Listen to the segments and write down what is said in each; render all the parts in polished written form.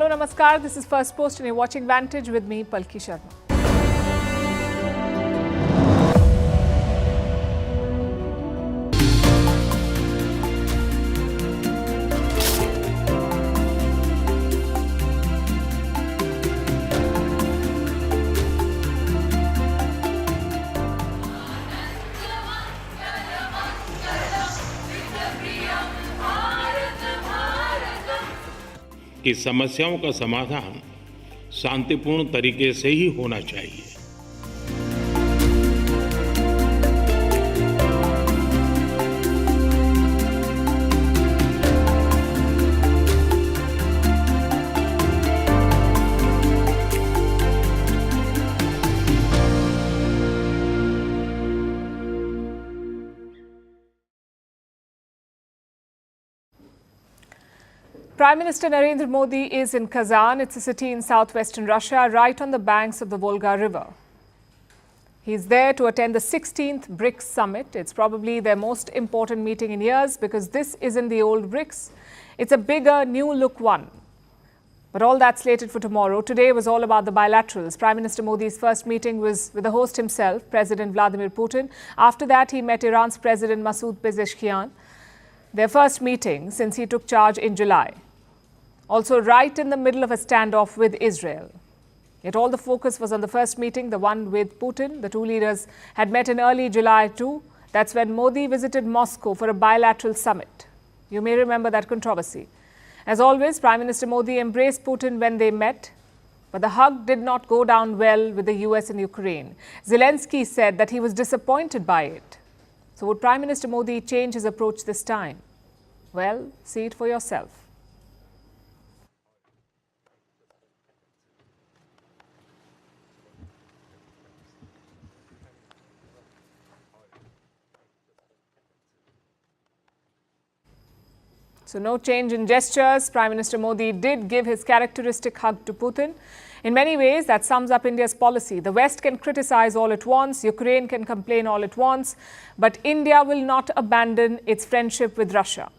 Hello, Namaskar. This is Firstpost and you're watching Vantage with me, Palki Sharma. कि समस्याओं का समाधान शांतिपूर्ण तरीके से ही होना चाहिए। Prime Minister Narendra Modi is in Kazan. It's a city in southwestern Russia, right on the banks of the Volga River. He's there to attend the 16th BRICS Summit. It's probably their most important meeting in years because this isn't the old BRICS. It's a bigger, new-look one. But all that's slated for tomorrow. Today was all about the bilaterals. Prime Minister Modi's first meeting was with the host himself, President Vladimir Putin. After that, he met Iran's President Masoud Pezeshkian. Their first meeting since he took charge in July. Also right in the middle of a standoff with Israel. Yet all the focus was on the first meeting, the one with Putin. The two leaders had met in early July too. That's when Modi visited Moscow for a bilateral summit. You may remember that controversy. As always, Prime Minister Modi embraced Putin when they met, but the hug did not go down well with the US and Ukraine. Zelensky said that he was disappointed by it. So would Prime Minister Modi change his approach this time? Well, see it for yourself. So no change in gestures. Prime Minister Modi did give his characteristic hug to Putin. In many ways, that sums up India's policy. The West can criticize all it wants, Ukraine can complain all it wants, but India will not abandon its friendship with Russia.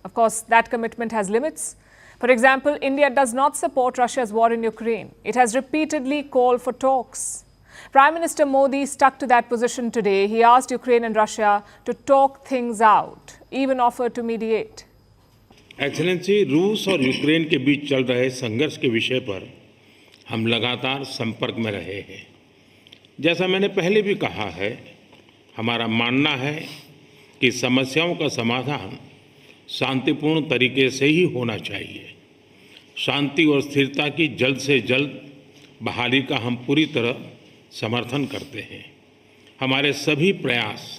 Of course, that commitment has limits. For example, India does not support Russia's war in Ukraine. It has repeatedly called for talks. Prime Minister Modi stuck to that position today. He asked Ukraine and Russia to talk things out, even offered to mediate. Excellency, रूस और Ukraine के बीच चल रहे संघर्ष के विषय पर हम लगातार संपर्क में रहे हैं। जैसा मैंने पहले भी कहा है, हमारा मानना है कि समस्याओं का समाधान शांतिपूर्ण तरीके से ही होना चाहिए। शांति और स्थिरता की जल्द से जल्द बहाली का हम पूरी तरह समर्थन करते हैं। हमारे सभी प्रयास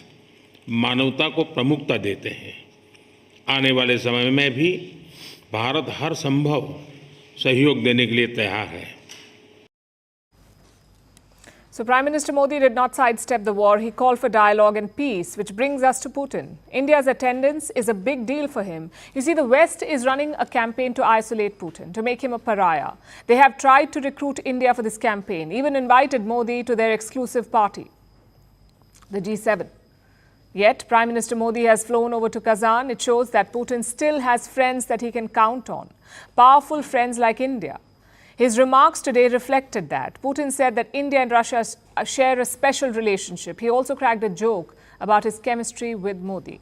मानवता को प्रमुखता देते हैं। आने वाले समय में भी भारत हर संभव सहयोग देने के लिए तैयार है। So Prime Minister Modi did not sidestep the war. He called for dialogue and peace, which brings us to Putin. India's attendance is a big deal for him. You see, the West is running a campaign to isolate Putin, to make him a pariah. They have tried to recruit India for this campaign, even invited Modi to their exclusive party, the G7. Yet, Prime Minister Modi has flown over to Kazan. It shows that Putin still has friends that he can count on, powerful friends like India. His remarks today reflected that. Putin said that India and Russia share a special relationship. He also cracked a joke about his chemistry with Modi.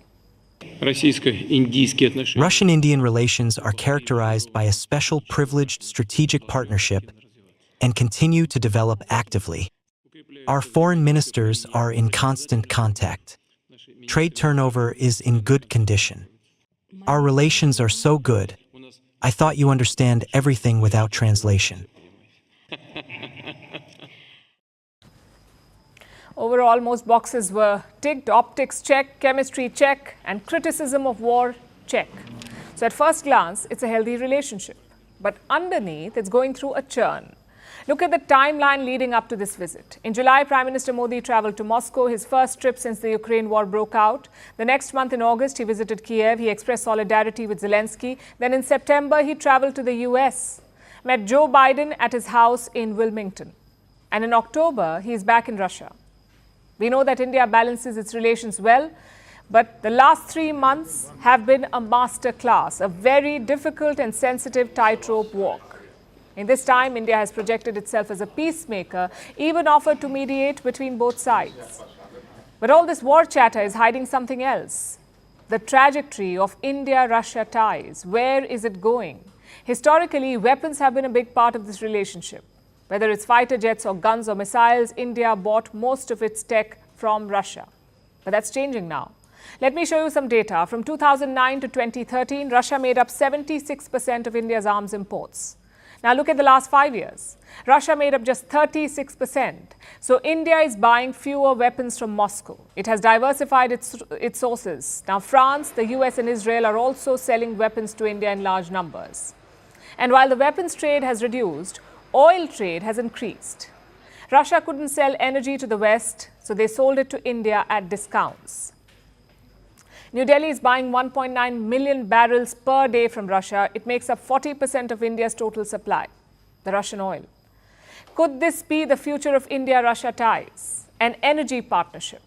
Russian-Indian relations are characterized by a special privileged strategic partnership and continue to develop actively. Our foreign ministers are in constant contact. Trade turnover is in good condition. Our relations are so good. I thought you understand everything without translation. Overall, most boxes were ticked. Optics check, chemistry check, and criticism of war check. So at first glance, it's a healthy relationship. But underneath, it's going through a churn. Look at the timeline leading up to this visit. In July, Prime Minister Modi traveled to Moscow, his first trip since the Ukraine war broke out. The next month in August, he visited Kiev. He expressed solidarity with Zelensky. Then in September, he traveled to the US, met Joe Biden at his house in Wilmington. And in October, he is back in Russia. We know that India balances its relations well, but the last 3 months have been a master class, a very difficult and sensitive tightrope walk. In this time, India has projected itself as a peacemaker, even offered to mediate between both sides. But all this war chatter is hiding something else. The trajectory of India-Russia ties. Where is it going? Historically, weapons have been a big part of this relationship. Whether it's fighter jets or guns or missiles, India bought most of its tech from Russia. But that's changing now. Let me show you some data. From 2009 to 2013, Russia made up 76% of India's arms imports. Now look at the last 5 years. Russia made up just 36%. So India is buying fewer weapons from Moscow. It has diversified its sources. Now France, the US and Israel are also selling weapons to India in large numbers. And while the weapons trade has reduced, oil trade has increased. Russia couldn't sell energy to the West, so they sold it to India at discounts. New Delhi is buying 1.9 million barrels per day from Russia. It makes up 40% of India's total supply, the Russian oil. Could this be the future of India-Russia ties, an energy partnership?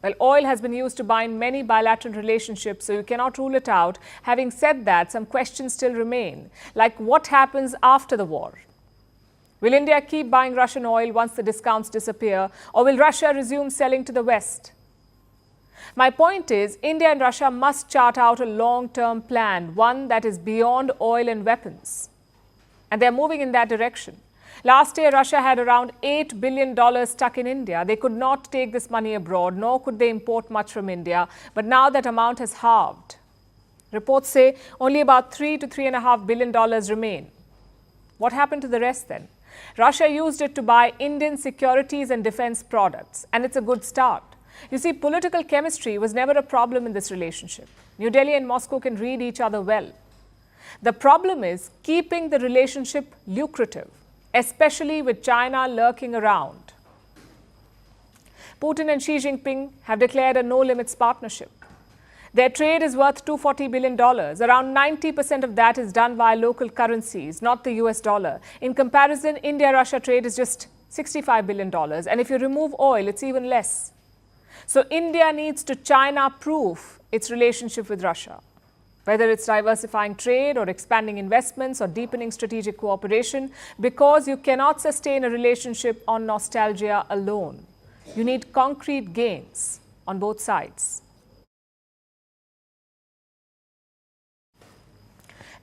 Well, oil has been used to bind many bilateral relationships, so you cannot rule it out. Having said that, some questions still remain, like what happens after the war? Will India keep buying Russian oil once the discounts disappear, or will Russia resume selling to the West? My point is, India and Russia must chart out a long-term plan, one that is beyond oil and weapons. And they're moving in that direction. Last year, Russia had around $8 billion stuck in India. They could not take this money abroad, nor could they import much from India. But now that amount has halved. Reports say only about $3 to $3.5 billion remain. What happened to the rest then? Russia used it to buy Indian securities and defense products, and it's a good start. You see, political chemistry was never a problem in this relationship. New Delhi and Moscow can read each other well. The problem is keeping the relationship lucrative, especially with China lurking around. Putin and Xi Jinping have declared a no-limits partnership. Their trade is worth $240 billion. Around 90% of that is done via local currencies, not the US dollar. In comparison, India-Russia trade is just $65 billion. And if you remove oil, it's even less. So India needs to China-proof its relationship with Russia, whether it's diversifying trade or expanding investments or deepening strategic cooperation, because you cannot sustain a relationship on nostalgia alone. You need concrete gains on both sides.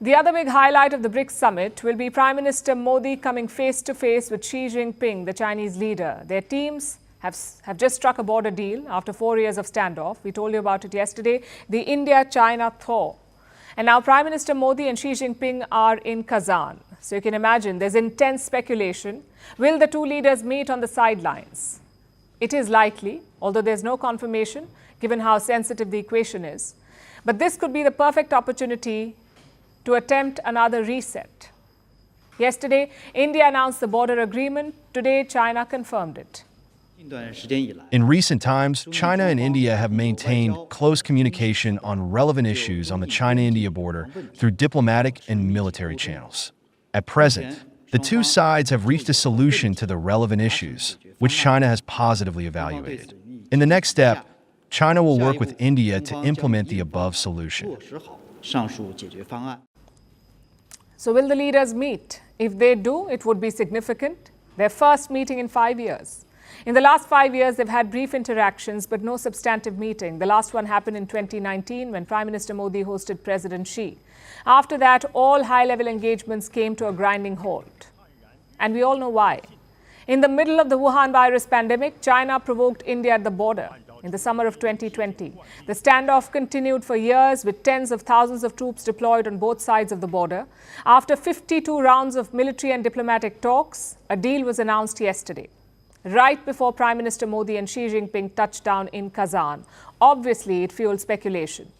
The other big highlight of the BRICS Summit will be Prime Minister Modi coming face-to-face with Xi Jinping, the Chinese leader. Their teams have just struck a border deal after 4 years of standoff. We told you about it yesterday, the India-China thaw. And now Prime Minister Modi and Xi Jinping are in Kazan. So you can imagine there's intense speculation. Will the two leaders meet on the sidelines? It is likely, although there's no confirmation, given how sensitive the equation is. But this could be the perfect opportunity to attempt another reset. Yesterday, India announced the border agreement. Today, China confirmed it. In recent times, China and India have maintained close communication on relevant issues on the China-India border through diplomatic and military channels. At present, the two sides have reached a solution to the relevant issues, which China has positively evaluated. In the next step, China will work with India to implement the above solution. So will the leaders meet? If they do, it would be significant. Their first meeting in 5 years. In the last 5 years, they've had brief interactions, but no substantive meeting. The last one happened in 2019 when Prime Minister Modi hosted President Xi. After that, all high-level engagements came to a grinding halt. And we all know why. In the middle of the Wuhan virus pandemic, China provoked India at the border in the summer of 2020. The standoff continued for years with tens of thousands of troops deployed on both sides of the border. After 52 rounds of military and diplomatic talks, a deal was announced yesterday, right before Prime Minister Modi and Xi Jinping touched down in Kazan. Obviously, it fueled speculation.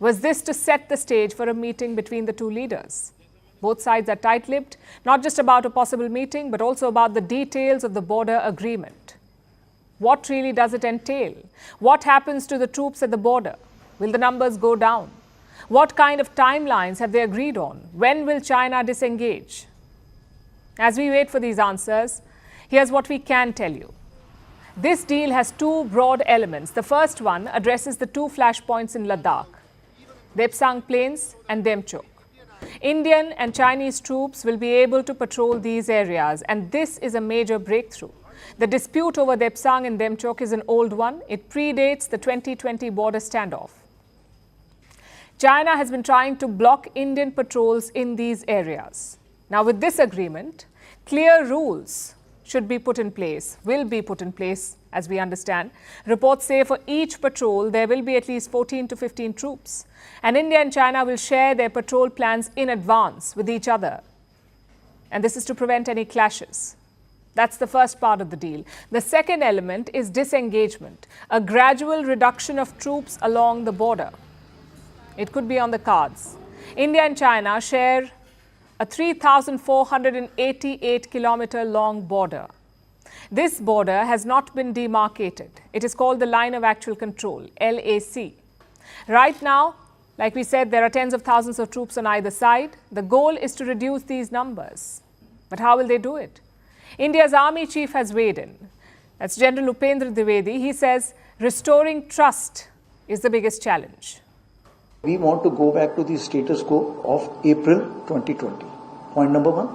Was this to set the stage for a meeting between the two leaders? Both sides are tight-lipped, not just about a possible meeting, but also about the details of the border agreement. What really does it entail? What happens to the troops at the border? Will the numbers go down? What kind of timelines have they agreed on? When will China disengage? As we wait for these answers, here's what we can tell you. This deal has two broad elements. The first one addresses the two flashpoints in Ladakh, Depsang Plains and Demchok. Indian and Chinese troops will be able to patrol these areas, and this is a major breakthrough. The dispute over Depsang and Demchok is an old one. It predates the 2020 border standoff. China has been trying to block Indian patrols in these areas. Now, with this agreement, clear rules should be put in place, will be put in place, as we understand. Reports say for each patrol, there will be at least 14 to 15 troops. And India and China will share their patrol plans in advance with each other. And this is to prevent any clashes. That's the first part of the deal. The second element is disengagement, a gradual reduction of troops along the border. It could be on the cards. India and China share a 3,488-kilometer long border. This border has not been demarcated. It is called the Line of Actual Control, LAC. Right now, like we said, there are tens of thousands of troops on either side. The goal is to reduce these numbers. But how will they do it? India's army chief has weighed in. That's General Upendra Dwivedi. He says restoring trust is the biggest challenge. We want to go back to the status quo of April 2020. Point number one.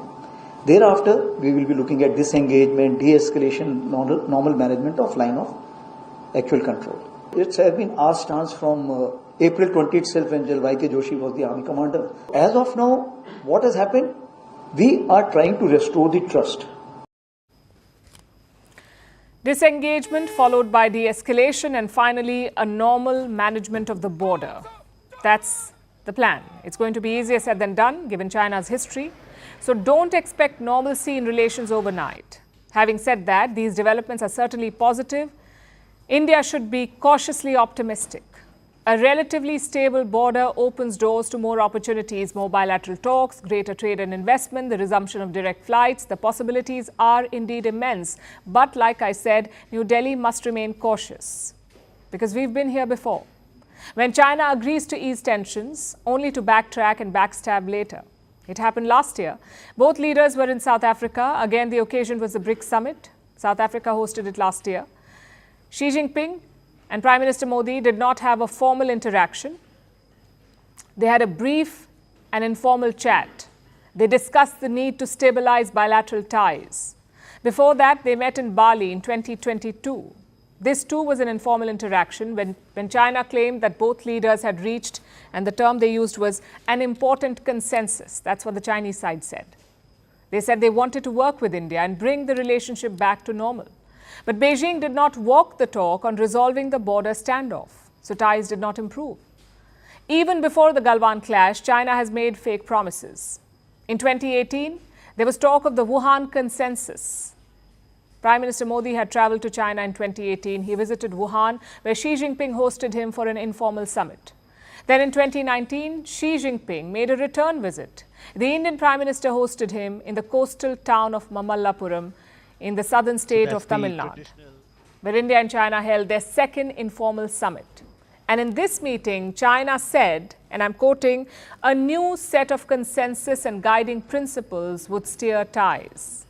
Thereafter, we will be looking at disengagement, de-escalation, normal management of line of actual control. It has been our stance from April 20 itself when General Y.K. Joshi was the army commander. As of now, what has happened? We are trying to restore the trust. Disengagement followed by de-escalation and finally a normal management of the border. That's the plan. It's going to be easier said than done given China's history. So don't expect normalcy in relations overnight. Having said that, these developments are certainly positive. India should be cautiously optimistic. A relatively stable border opens doors to more opportunities, more bilateral talks, greater trade and investment, the resumption of direct flights. The possibilities are indeed immense. But like I said, New Delhi must remain cautious because we've been here before. When China agrees to ease tensions, only to backtrack and backstab later. It happened last year. Both leaders were in South Africa. Again, the occasion was the BRICS Summit. South Africa hosted it last year. Xi Jinping and Prime Minister Modi did not have a formal interaction. They had a brief and informal chat. They discussed the need to stabilize bilateral ties. Before that, they met in Bali in 2022. This too was an informal interaction when China claimed that both leaders had reached, and the term they used was an important consensus. That's what the Chinese side said. They said they wanted to work with India and bring the relationship back to normal. But Beijing did not walk the talk on resolving the border standoff, so ties did not improve. Even before the Galwan clash, China has made fake promises. In 2018, there was talk of the Wuhan consensus. Prime Minister Modi had travelled to China in 2018. He visited Wuhan, where Xi Jinping hosted him for an informal summit. Then in 2019, Xi Jinping made a return visit. The Indian Prime Minister hosted him in the coastal town of Mamallapuram in the southern state of Tamil Nadu, where India and China held their second informal summit. And in this meeting, China said, and I'm quoting, a new set of consensus and guiding principles would steer ties.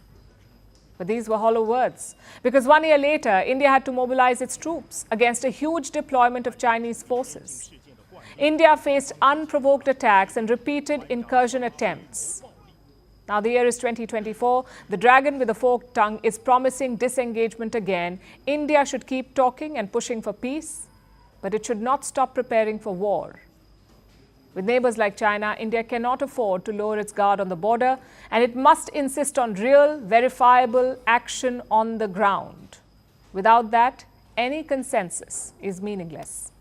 But these were hollow words, because 1 year later, India had to mobilize its troops against a huge deployment of Chinese forces. India faced unprovoked attacks and repeated incursion attempts. Now the year is 2024. The dragon with a forked tongue is promising disengagement again. India should keep talking and pushing for peace, but it should not stop preparing for war. With neighbors like China, India cannot afford to lower its guard on the border, and it must insist on real, verifiable action on the ground. Without that, any consensus is meaningless.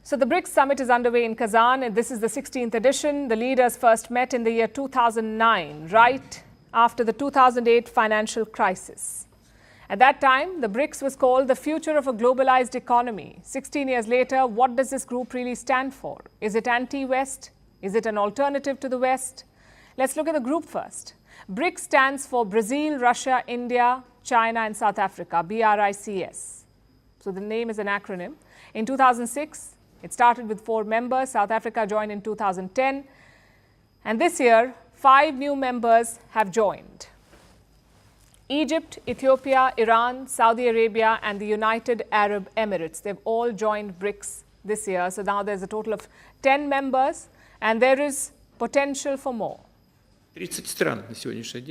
So the BRICS Summit is underway in Kazan, and this is the 16th edition. The leaders first met in the year 2009, right after the 2008 financial crisis. At that time, the BRICS was called the future of a globalized economy. 16 years later, what does this group really stand for? Is it anti-West? Is it an alternative to the West? Let's look at the group first. BRICS stands for Brazil, Russia, India, China, and South Africa, BRICS. So the name is an acronym. In 2006, it started with 4 members. South Africa joined in 2010. And this year, 5 new members have joined. Egypt, Ethiopia, Iran, Saudi Arabia, and the United Arab Emirates. They've all joined BRICS this year. So now there's a total of 10 members, and there is potential for more.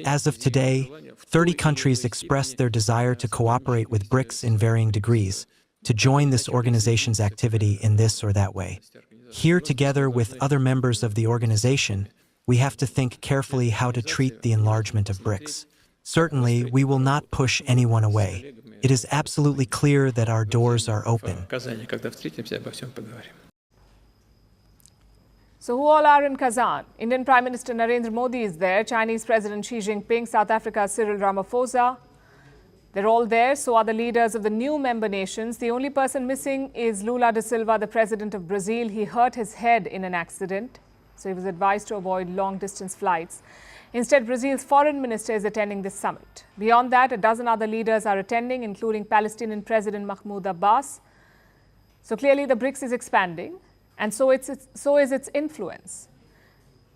As of today, 30 countries expressed their desire to cooperate with BRICS in varying degrees, to join this organization's activity in this or that way. Here, together with other members of the organization, we have to think carefully how to treat the enlargement of BRICS. Certainly, we will not push anyone away. It is absolutely clear that our doors are open. So who all are in Kazan? Indian Prime Minister Narendra Modi is there, Chinese President Xi Jinping, South Africa's Cyril Ramaphosa. They're all there, so are the leaders of the new member nations. The only person missing is Lula da Silva, the president of Brazil. He hurt his head in an accident, so he was advised to avoid long-distance flights. Instead, Brazil's foreign minister is attending this summit. Beyond that, a dozen other leaders are attending, including Palestinian President Mahmoud Abbas. So clearly the BRICS is expanding, and so is its influence.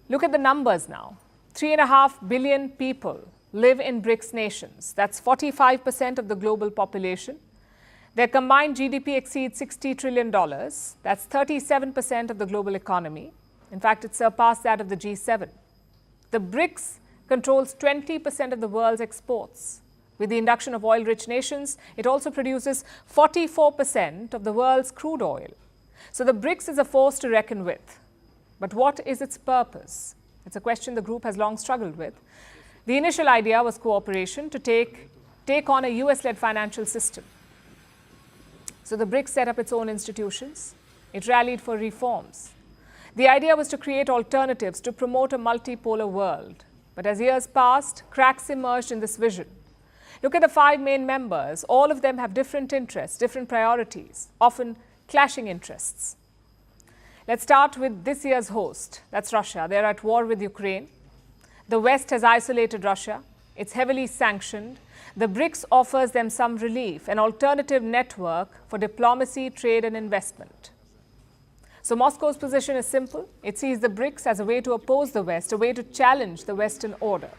Look at the numbers now. 3.5 billion people live in BRICS nations. That's 45% of the global population. Their combined GDP exceeds $60 trillion. That's 37% of the global economy. In fact, it surpassed that of the G7. The BRICS controls 20% of the world's exports. With the induction of oil-rich nations, it also produces 44% of the world's crude oil. So the BRICS is a force to reckon with. But what is its purpose? It's a question the group has long struggled with. The initial idea was cooperation to take on a US-led financial system. So the BRICS set up its own institutions. It rallied for reforms. The idea was to create alternatives to promote a multipolar world. But as years passed, cracks emerged in this vision. Look at the 5 main members. All of them have different interests, different priorities, often clashing interests. Let's start with this year's host. That's Russia. They're at war with Ukraine. The West has isolated Russia. It's heavily sanctioned. The BRICS offers them some relief, an alternative network for diplomacy, trade, and investment. So Moscow's position is simple. It sees the BRICS as a way to oppose the West, a way to challenge the Western order.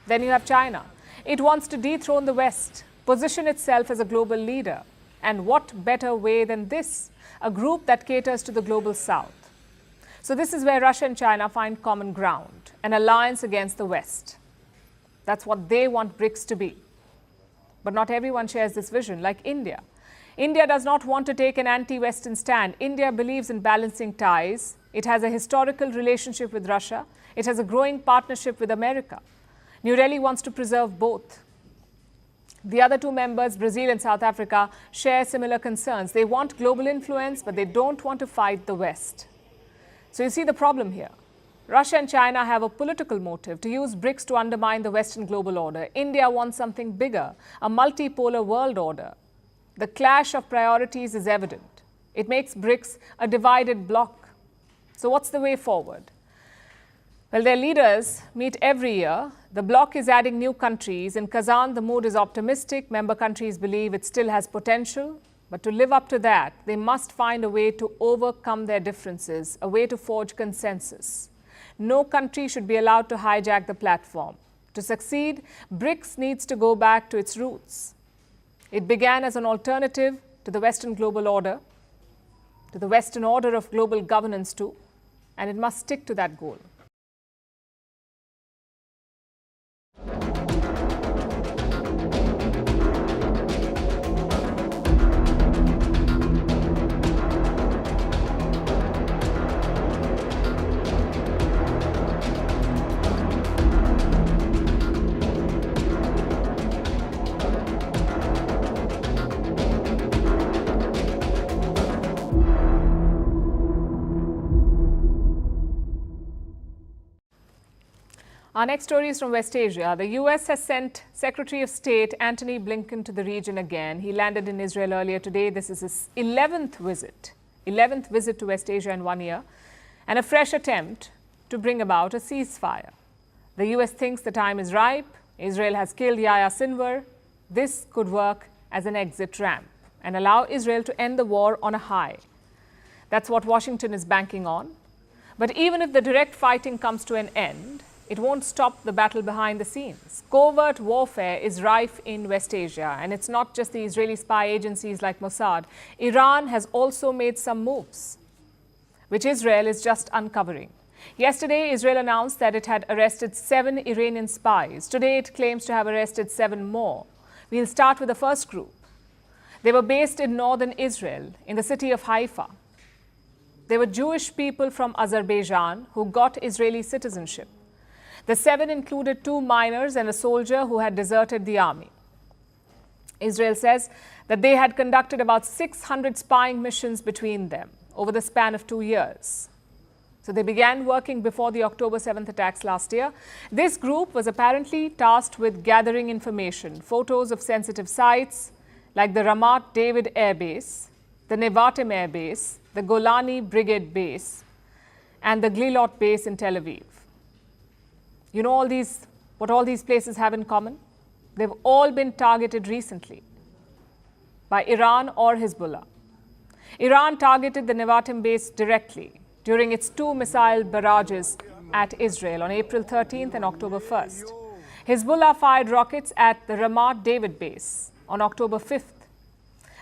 Then you have China. It wants to dethrone the West, position itself as a global leader. And what better way than this? A group that caters to the global South. So this is where Russia and China find common ground, an alliance against the West. That's what they want BRICS to be. But not everyone shares this vision, like India. India does not want to take an anti-Western stand. India believes in balancing ties. It has a historical relationship with Russia. It has a growing partnership with America. New Delhi wants to preserve both. The other 2 members, Brazil and South Africa, share similar concerns. They want global influence, but they don't want to fight the West. So you see the problem here. Russia and China have a political motive to use BRICS to undermine the Western global order. India wants something bigger, a multipolar world order. The clash of priorities is evident. It makes BRICS a divided bloc. So what's the way forward? Well, their leaders meet every year. The bloc is adding new countries. In Kazan, the mood is optimistic. Member countries believe it still has potential. But to live up to that, they must find a way to overcome their differences, a way to forge consensus. No country should be allowed to hijack the platform. To succeed, BRICS needs to go back to its roots. It began as an alternative to the Western global order, to the Western order of global governance too, and it must stick to that goal. Our next story is from West Asia. The US has sent Secretary of State Antony Blinken to the region again. He landed in Israel earlier today. This is his 11th visit to West Asia in 1 year, and a fresh attempt to bring about a ceasefire. The US thinks the time is ripe. Israel has killed Yahya Sinwar. This could work as an exit ramp and allow Israel to end the war on a high. That's what Washington is banking on. But even if the direct fighting comes to an end, it won't stop the battle behind the scenes. Covert warfare is rife in West Asia, and it's not just the Israeli spy agencies like Mossad. Iran has also made some moves, which Israel is just uncovering. Yesterday, Israel announced that it had arrested 7 Iranian spies. Today, it claims to have arrested 7 more. We'll start with the first group. They were based in northern Israel, in the city of Haifa. They were Jewish people from Azerbaijan who got Israeli citizenship. The 7 included 2 miners and a soldier who had deserted the army. Israel says that they had conducted about 600 spying missions between them over the span of 2 years. So they began working before the October 7th attacks last year. This group was apparently tasked with gathering information, photos of sensitive sites like the Ramat David Air Base, the Nevatim Air Base, the Golani Brigade Base, and the Glilot Base in Tel Aviv. You know what all these places have in common? They've all been targeted recently by Iran or Hezbollah. Iran targeted the Nevatim base directly during its 2 missile barrages at Israel on April 13th and October 1st. Hezbollah fired rockets at the Ramat David base on October 5th.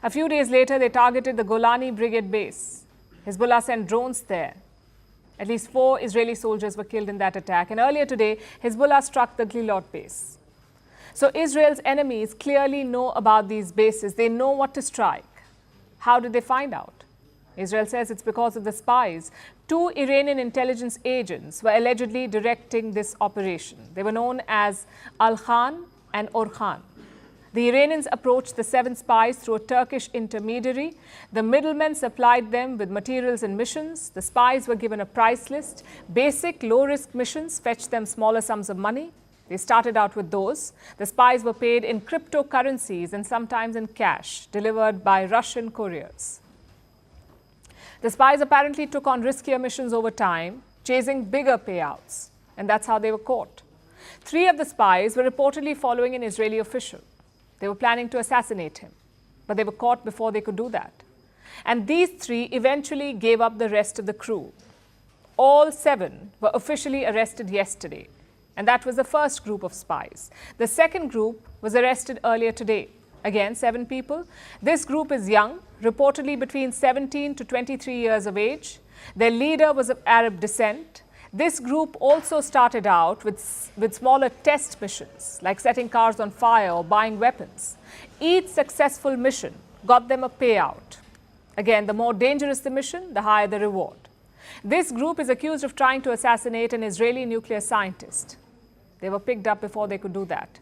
A few days later, they targeted the Golani Brigade base. Hezbollah sent drones there. At least 4 Israeli soldiers were killed in that attack. And earlier today, Hezbollah struck the Glilot base. So Israel's enemies clearly know about these bases. They know what to strike. How did they find out? Israel says it's because of the spies. 2 Iranian intelligence agents were allegedly directing this operation. They were known as Al-Khan and Orkhan. The Iranians approached the 7 spies through a Turkish intermediary. The middlemen supplied them with materials and missions. The spies were given a price list. Basic low-risk missions fetched them smaller sums of money. They started out with those. The spies were paid in cryptocurrencies and sometimes in cash, delivered by Russian couriers. The spies apparently took on riskier missions over time, chasing bigger payouts, and that's how they were caught. 3 of the spies were reportedly following an Israeli official. They were planning to assassinate him, but they were caught before they could do that. And these 3 eventually gave up the rest of the crew. All 7 were officially arrested yesterday, and that was the first group of spies. The second group was arrested earlier today. Again, 7 people. This group is young, reportedly between 17 to 23 years of age. Their leader was of Arab descent. This group also started out with smaller test missions, like setting cars on fire or buying weapons. Each successful mission got them a payout. Again, the more dangerous the mission, the higher the reward. This group is accused of trying to assassinate an Israeli nuclear scientist. They were picked up before they could do that.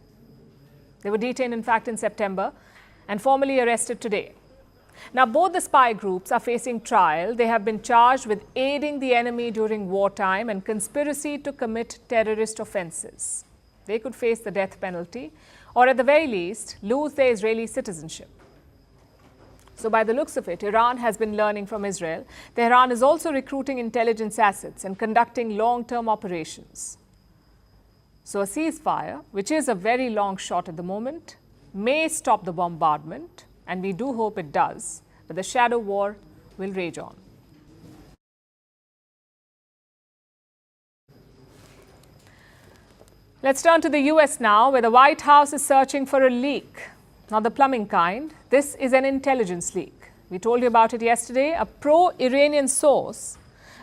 They were detained, in fact, in September and formally arrested today. Now, both the spy groups are facing trial. They have been charged with aiding the enemy during wartime and conspiracy to commit terrorist offenses. They could face the death penalty or, at the very least, lose their Israeli citizenship. So, by the looks of it, Iran has been learning from Israel. Tehran is also recruiting intelligence assets and conducting long-term operations. So a ceasefire, which is a very long shot at the moment, may stop the bombardment, and we do hope it does, but the shadow war will rage on. Let's turn to the US now, where the White House is searching for a leak. Not the plumbing kind. This is an intelligence leak. We told you about it yesterday. A pro-Iranian source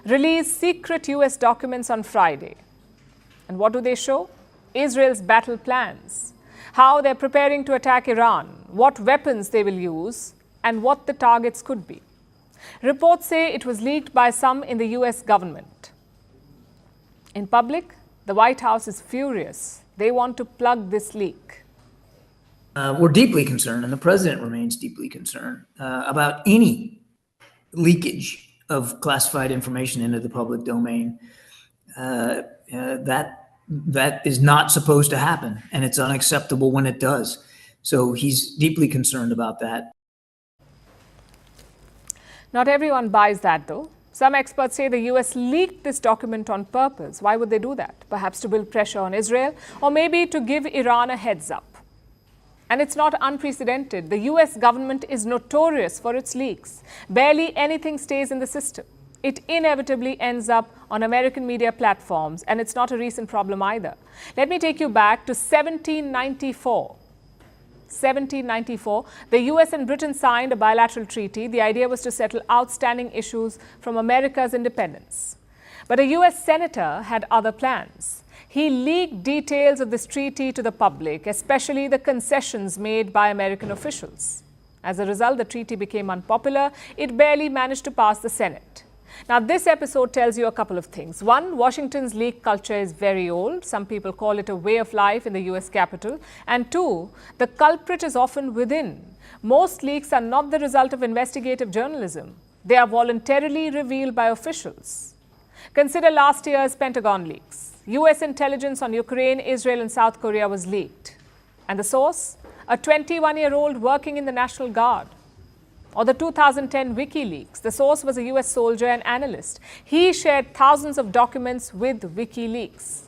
released secret US documents on Friday. And what do they show? Israel's battle plans, how they're preparing to attack Iran, what weapons they will use, and what the targets could be. Reports say it was leaked by some in the US government. In public, the White House is furious. They want to plug this leak. We're deeply concerned, and the president remains deeply concerned about any leakage of classified information into the public domain. That is not supposed to happen, and it's unacceptable when it does. So he's deeply concerned about that. Not everyone buys that, though. Some experts say the US leaked this document on purpose. Why would they do that? Perhaps to build pressure on Israel, or maybe to give Iran a heads up. And it's not unprecedented. The US government is notorious for its leaks. Barely anything stays in the system. it inevitably ends up on American media platforms, and it's not a recent problem either. Let me take you back to 1794. 1794, the US and Britain signed a bilateral treaty. The idea was to settle outstanding issues from America's independence. But a US senator had other plans. He leaked details of this treaty to the public, especially the concessions made by American officials. As a result, the treaty became unpopular. It barely managed to pass the Senate. Now, this episode tells you a couple of things. One, Washington's leak culture is very old. Some people call it a way of life in the US Capitol. And two, the culprit is often within. Most leaks are not the result of investigative journalism. They are voluntarily revealed by officials. Consider last year's Pentagon leaks. US intelligence on Ukraine, Israel, and South Korea was leaked. And the source? A 21-year-old working in the National Guard. Or the 2010 WikiLeaks. The source was a US soldier and analyst. He shared thousands of documents with WikiLeaks.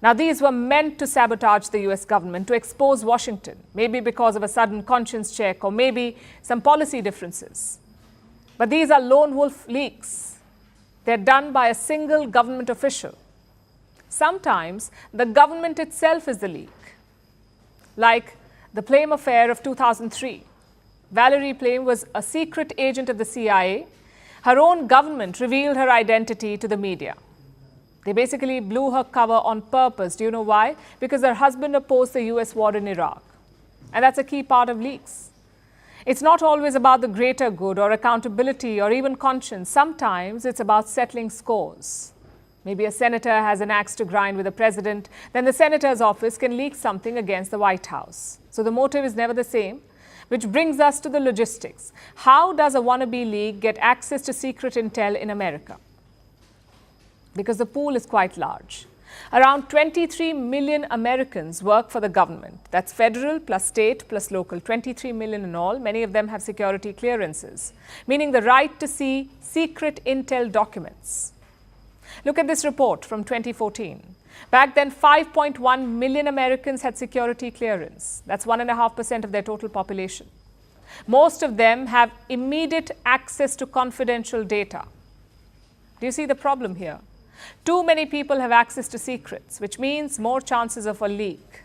Now, these were meant to sabotage the US government, to expose Washington, maybe because of a sudden conscience check or maybe some policy differences. But these are lone wolf leaks. They're done by a single government official. Sometimes the government itself is the leak. Like the Plame affair of 2003. Valerie Plame was a secret agent of the CIA. Her own government revealed her identity to the media. They basically blew her cover on purpose. Do you know why? Because her husband opposed the US war in Iraq. And that's a key part of leaks. It's not always about the greater good or accountability or even conscience. Sometimes it's about settling scores. Maybe a senator has an axe to grind with the president, then the senator's office can leak something against the White House. So the motive is never the same, which brings us to the logistics. How does a wannabe leak get access to secret intel in America? Because the pool is quite large. Around 23 million Americans work for the government. That's federal plus state plus local, 23 million in all. Many of them have security clearances, meaning the right to see secret intel documents. Look at this report from 2014. Back then, 5.1 million Americans had security clearance. That's 1.5% of their total population. Most of them have immediate access to confidential data. Do you see the problem here? Too many people have access to secrets, which means more chances of a leak.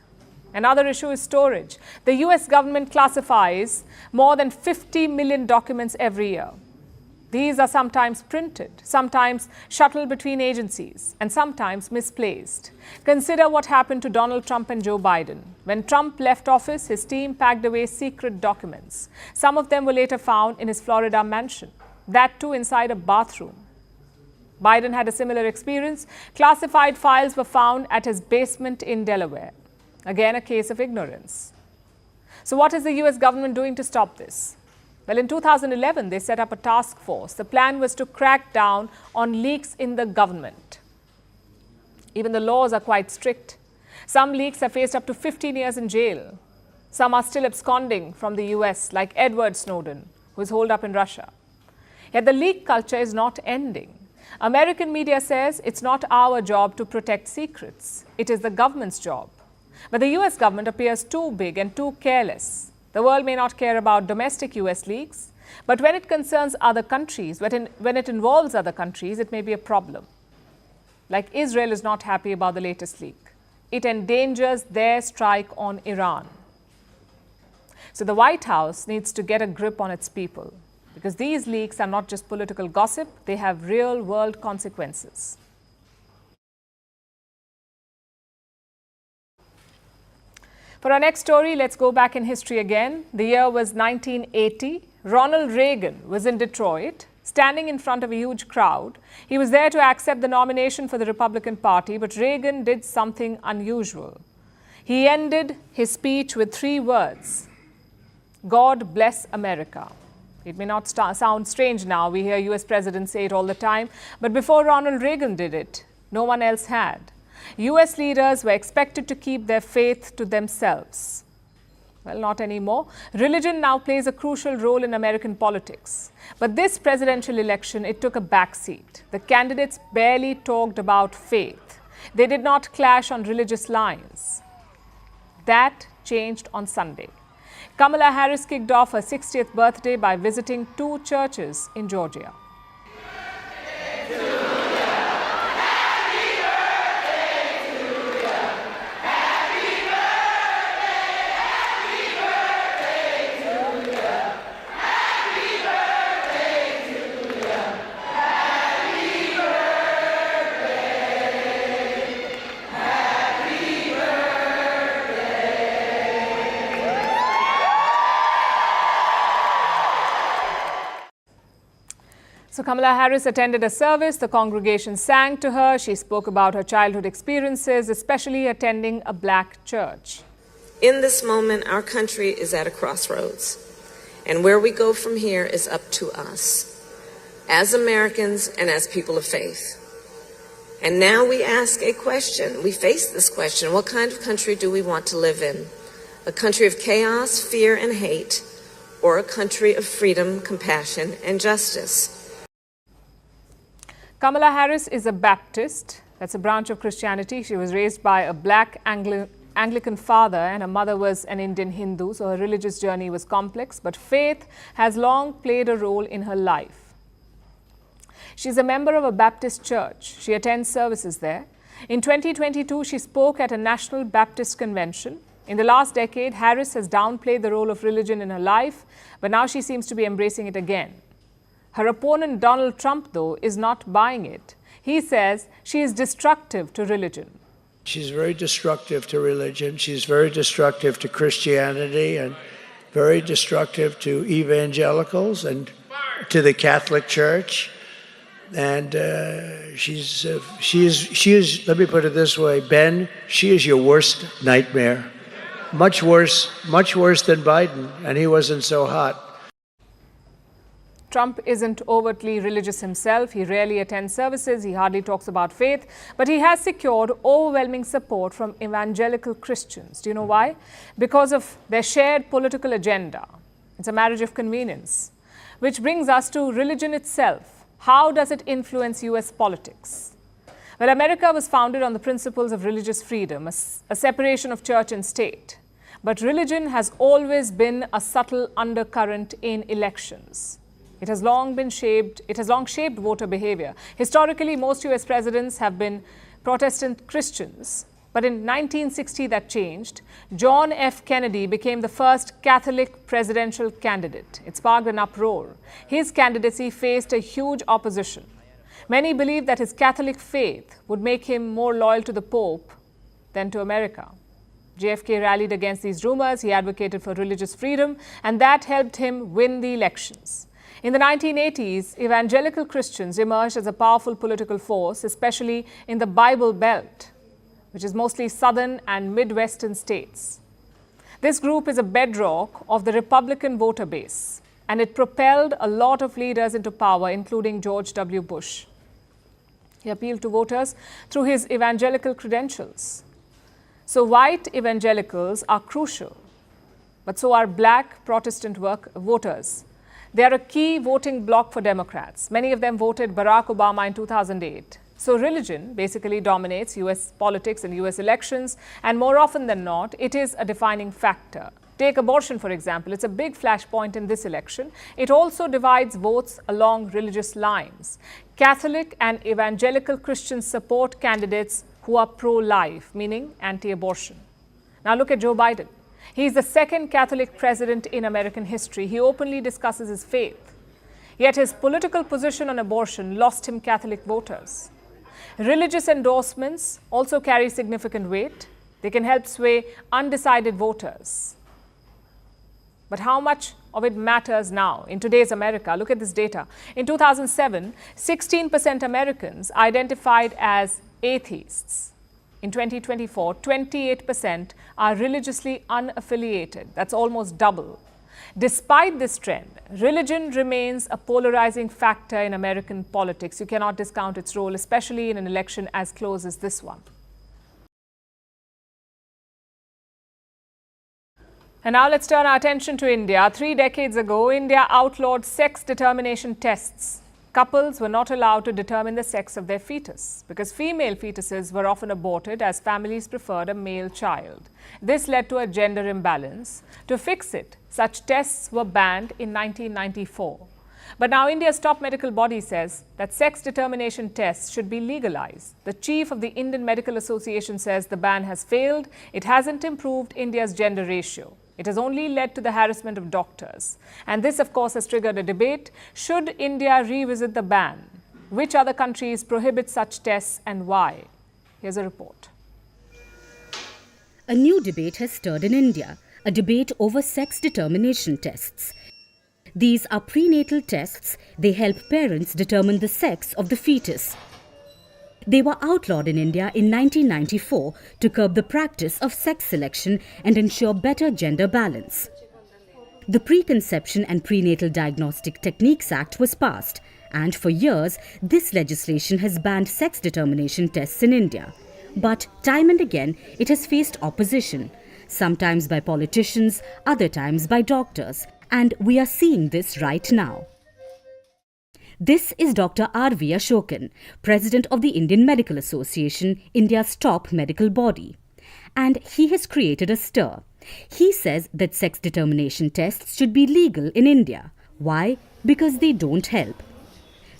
Another issue is storage. The US government classifies more than 50 million documents every year. These are sometimes printed, sometimes shuttled between agencies, and sometimes misplaced. Consider what happened to Donald Trump and Joe Biden. When Trump left office, his team packed away secret documents. Some of them were later found in his Florida mansion, that too inside a bathroom. Biden had a similar experience. Classified files were found at his basement in Delaware. Again, a case of ignorance. So what is the US government doing to stop this? Well, in 2011, they set up a task force. The plan was to crack down on leaks in the government. Even the laws are quite strict. Some leaks have faced up to 15 years in jail. Some are still absconding from the US, like Edward Snowden, who is holed up in Russia. Yet the leak culture is not ending. American media says it's not our job to protect secrets. It is the government's job. But the US government appears too big and too careless. The world may not care about domestic US leaks, but when it concerns other countries, when it involves other countries, it may be a problem. Like Israel is not happy about the latest leak. It endangers their strike on Iran. So the White House needs to get a grip on its people, because these leaks are not just political gossip, they have real-world consequences. For our next story, let's go back in history again. The year was 1980. Ronald Reagan was in Detroit, standing in front of a huge crowd. He was there to accept the nomination for the Republican Party, but Reagan did something unusual. He ended his speech with 3 words: God bless America. It may not sound strange now. We hear US presidents say it all the time. But before Ronald Reagan did it, no one else had. US leaders were expected to keep their faith to themselves. Well, not anymore. Religion now plays a crucial role in American politics. But this presidential election, it took a backseat. The candidates barely talked about faith. They did not clash on religious lines. That changed on Sunday. Kamala Harris kicked off her 60th birthday by visiting 2 churches in Georgia. So Kamala Harris attended a service. The congregation sang to her. She spoke about her childhood experiences, especially attending a black church. In this moment, our country is at a crossroads, and where we go from here is up to us, as Americans and as people of faith. And now we ask a question. We face this question. What kind of country do we want to live in? A country of chaos, fear, and hate, or a country of freedom, compassion, and justice? Kamala Harris is a Baptist. That's a branch of Christianity. She was raised by a black Anglican father, and her mother was an Indian Hindu, so her religious journey was complex, but faith has long played a role in her life. She's a member of a Baptist church. She attends services there. In 2022, she spoke at a National Baptist Convention. In the last decade, Harris has downplayed the role of religion in her life, but now she seems to be embracing it again. Her opponent, Donald Trump, though, is not buying it. He says she is destructive to religion. She's very destructive to religion. She's very destructive to Christianity and very destructive to evangelicals and to the Catholic Church. And she is, let me put it this way, Ben, she is your worst nightmare. Much worse than Biden, and he wasn't so hot. Trump isn't overtly religious himself. He rarely attends services. He hardly talks about faith. But he has secured overwhelming support from evangelical Christians. Do you know why? Because of their shared political agenda. It's a marriage of convenience. Which brings us to religion itself. How does it influence US politics? Well, America was founded on the principles of religious freedom, a separation of church and state. But religion has always been a subtle undercurrent in elections. It has long shaped voter behavior. Historically, most US presidents have been Protestant Christians. But in 1960, that changed. John F. Kennedy became the first Catholic presidential candidate. It sparked an uproar. His candidacy faced a huge opposition. Many believed that his Catholic faith would make him more loyal to the Pope than to America. JFK rallied against these rumors. He advocated for religious freedom, and that helped him win the elections. In the 1980s, evangelical Christians emerged as a powerful political force, especially in the Bible Belt, which is mostly southern and Midwestern states. This group is a bedrock of the Republican voter base, and it propelled a lot of leaders into power, including George W. Bush. He appealed to voters through his evangelical credentials. So white evangelicals are crucial, but so are black Protestant voters. They are a key voting bloc for Democrats. Many of them voted Barack Obama in 2008. So religion basically dominates US politics and US elections, and more often than not, it is a defining factor. Take abortion, for example. It's a big flashpoint in this election. It also divides votes along religious lines. Catholic and evangelical Christians support candidates who are pro-life, meaning anti-abortion. Now look at Joe Biden. He is the second Catholic president in American history. He openly discusses his faith. Yet his political position on abortion lost him Catholic voters. Religious endorsements also carry significant weight. They can help sway undecided voters. But how much of it matters now in today's America? Look at this data. In 2007, 16% Americans identified as atheists. In 2024, 28% are religiously unaffiliated. That's almost double. Despite this trend, religion remains a polarizing factor in American politics. You cannot discount its role, especially in an election as close as this one. And now let's turn our attention to India. 3 decades ago, India outlawed sex determination tests. Couples were not allowed to determine the sex of their fetus because female fetuses were often aborted as families preferred a male child. This led to a gender imbalance. To fix it, such tests were banned in 1994. But now India's top medical body says that sex determination tests should be legalized. The chief of the Indian Medical Association says the ban has failed. It hasn't improved India's gender ratio. It has only led to the harassment of doctors. And this, of course, has triggered a debate. Should India revisit the ban? Which other countries prohibit such tests and why? Here's a report. A new debate has stirred in India, a debate over sex determination tests. These are prenatal tests. They help parents determine the sex of the fetus. They were outlawed in India in 1994 to curb the practice of sex selection and ensure better gender balance. The Preconception and Prenatal Diagnostic Techniques Act was passed, and for years, this legislation has banned sex determination tests in India. But time and again, it has faced opposition, sometimes by politicians, other times by doctors, and we are seeing this right now. This is Dr. R.V. Ashokan, President of the Indian Medical Association, India's top medical body. And he has created a stir. He says that sex determination tests should be legal in India. Why? Because they don't help.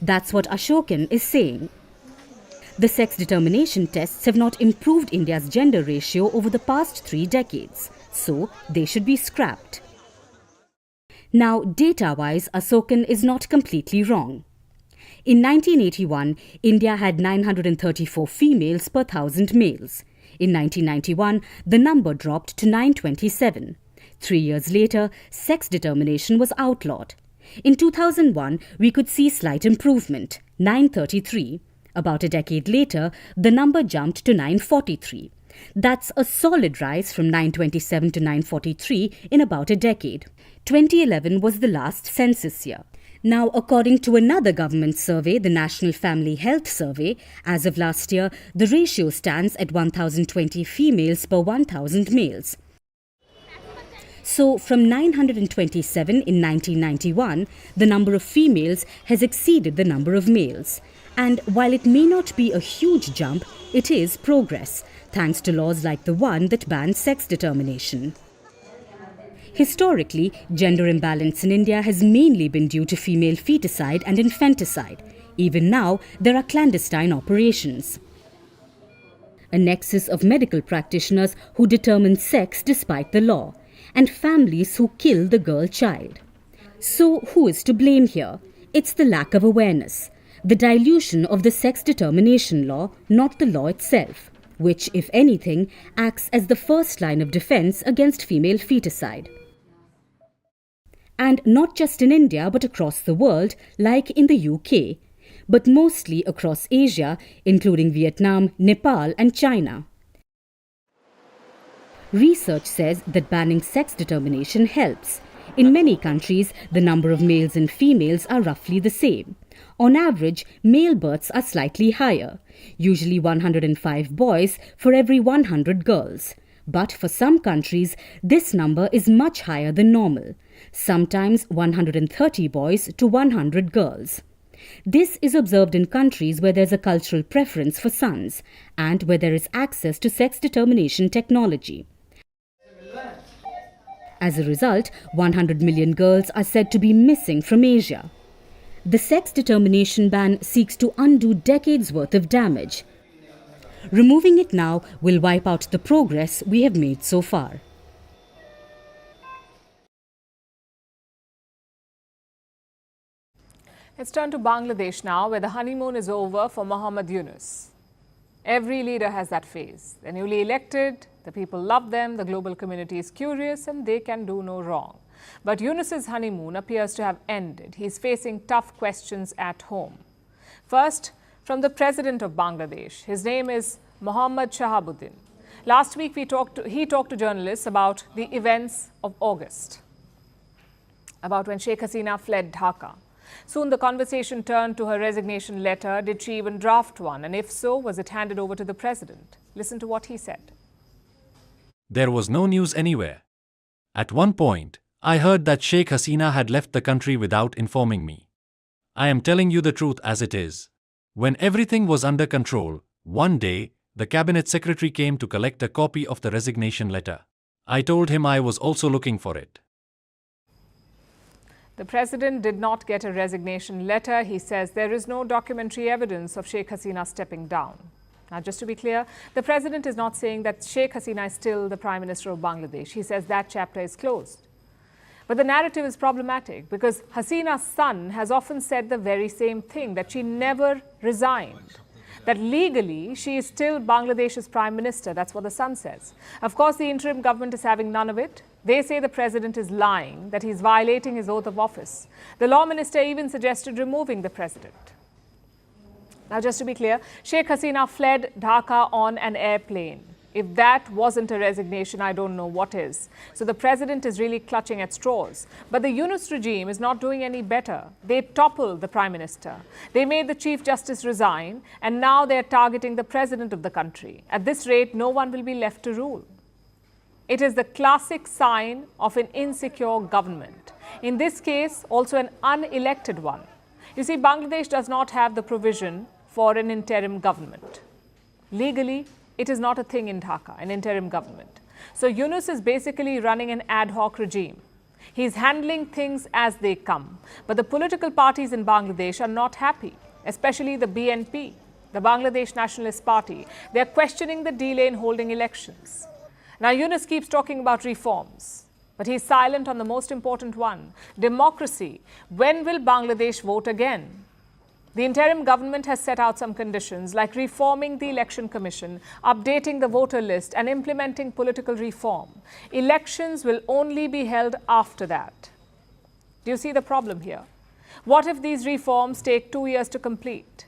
That's what Ashokan is saying. The sex determination tests have not improved India's gender ratio over the past 3 decades, so they should be scrapped. Now, data-wise, Ashokan is not completely wrong. In 1981, India had 934 females per 1,000 males. In 1991, the number dropped to 927. 3 years later, sex determination was outlawed. In 2001, we could see slight improvement, 933. About a decade later, the number jumped to 943. That's a solid rise from 927 to 943 in about a decade. 2011 was the last census year. Now, according to another government survey, the National Family Health Survey, as of last year, the ratio stands at 1,020 females per 1,000 males. So, from 927 in 1991, the number of females has exceeded the number of males. And while it may not be a huge jump, it is progress, thanks to laws like the one that bans sex determination. Historically, gender imbalance in India has mainly been due to female feticide and infanticide. Even now, there are clandestine operations. A nexus of medical practitioners who determine sex despite the law, and families who kill the girl child. So, who is to blame here? It's the lack of awareness, the dilution of the sex determination law, not the law itself, which, if anything, acts as the first line of defense against female feticide. And not just in India but across the world, like in the UK, but mostly across Asia, including Vietnam, Nepal and China. Research says that banning sex determination helps. In many countries, the number of males and females are roughly the same. On average, male births are slightly higher, usually 105 boys for every 100 girls. But for some countries, this number is much higher than normal, sometimes 130 boys to 100 girls. This is observed in countries where there's a cultural preference for sons and where there is access to sex determination technology. As a result, 100 million girls are said to be missing from Asia. The sex determination ban seeks to undo decades' worth of damage. Removing it now will wipe out the progress we have made so far. Let's turn to Bangladesh now, where the honeymoon is over for Mohammad Yunus. Every leader has that phase. They're newly elected, the people love them, the global community is curious, and they can do no wrong. But Yunus's honeymoon appears to have ended. He's facing tough questions at home. First, from the president of Bangladesh. His name is Mohammad Shahabuddin. Last week, he talked to journalists about the events of August, about when Sheikh Hasina fled Dhaka. Soon the conversation turned to her resignation letter. Did she even draft one? And if so, was it handed over to the president? Listen to what he said. There was no news anywhere. At one point, I heard that Sheikh Hasina had left the country without informing me. I am telling you the truth as it is. When everything was under control, one day, the cabinet secretary came to collect a copy of the resignation letter. I told him I was also looking for it. The president did not get a resignation letter. He says there is no documentary evidence of Sheikh Hasina stepping down. Now, just to be clear, the president is not saying that Sheikh Hasina is still the Prime Minister of Bangladesh. He says that chapter is closed. But the narrative is problematic because Hasina's son has often said the very same thing, that she never resigned, that legally she is still Bangladesh's Prime Minister. That's what the son says. Of course, the interim government is having none of it. They say the president is lying, that he's violating his oath of office. The law minister even suggested removing the president. Now, just to be clear, Sheikh Hasina fled Dhaka on an airplane. If that wasn't a resignation, I don't know what is. So the president is really clutching at straws. But the Yunus regime is not doing any better. They toppled the prime minister. They made the chief justice resign, and now they're targeting the president of the country. At this rate, no one will be left to rule. It is the classic sign of an insecure government. In this case, also an unelected one. You see, Bangladesh does not have the provision for an interim government. Legally, it is not a thing in Dhaka, an interim government. So Yunus is basically running an ad hoc regime. He's handling things as they come. But the political parties in Bangladesh are not happy, especially the BNP, the Bangladesh Nationalist Party. They're questioning the delay in holding elections. Now, Yunus keeps talking about reforms, but he's silent on the most important one, democracy. When will Bangladesh vote again? The interim government has set out some conditions like reforming the election commission, updating the voter list and implementing political reform. Elections will only be held after that. Do you see the problem here? What if these reforms take 2 years to complete?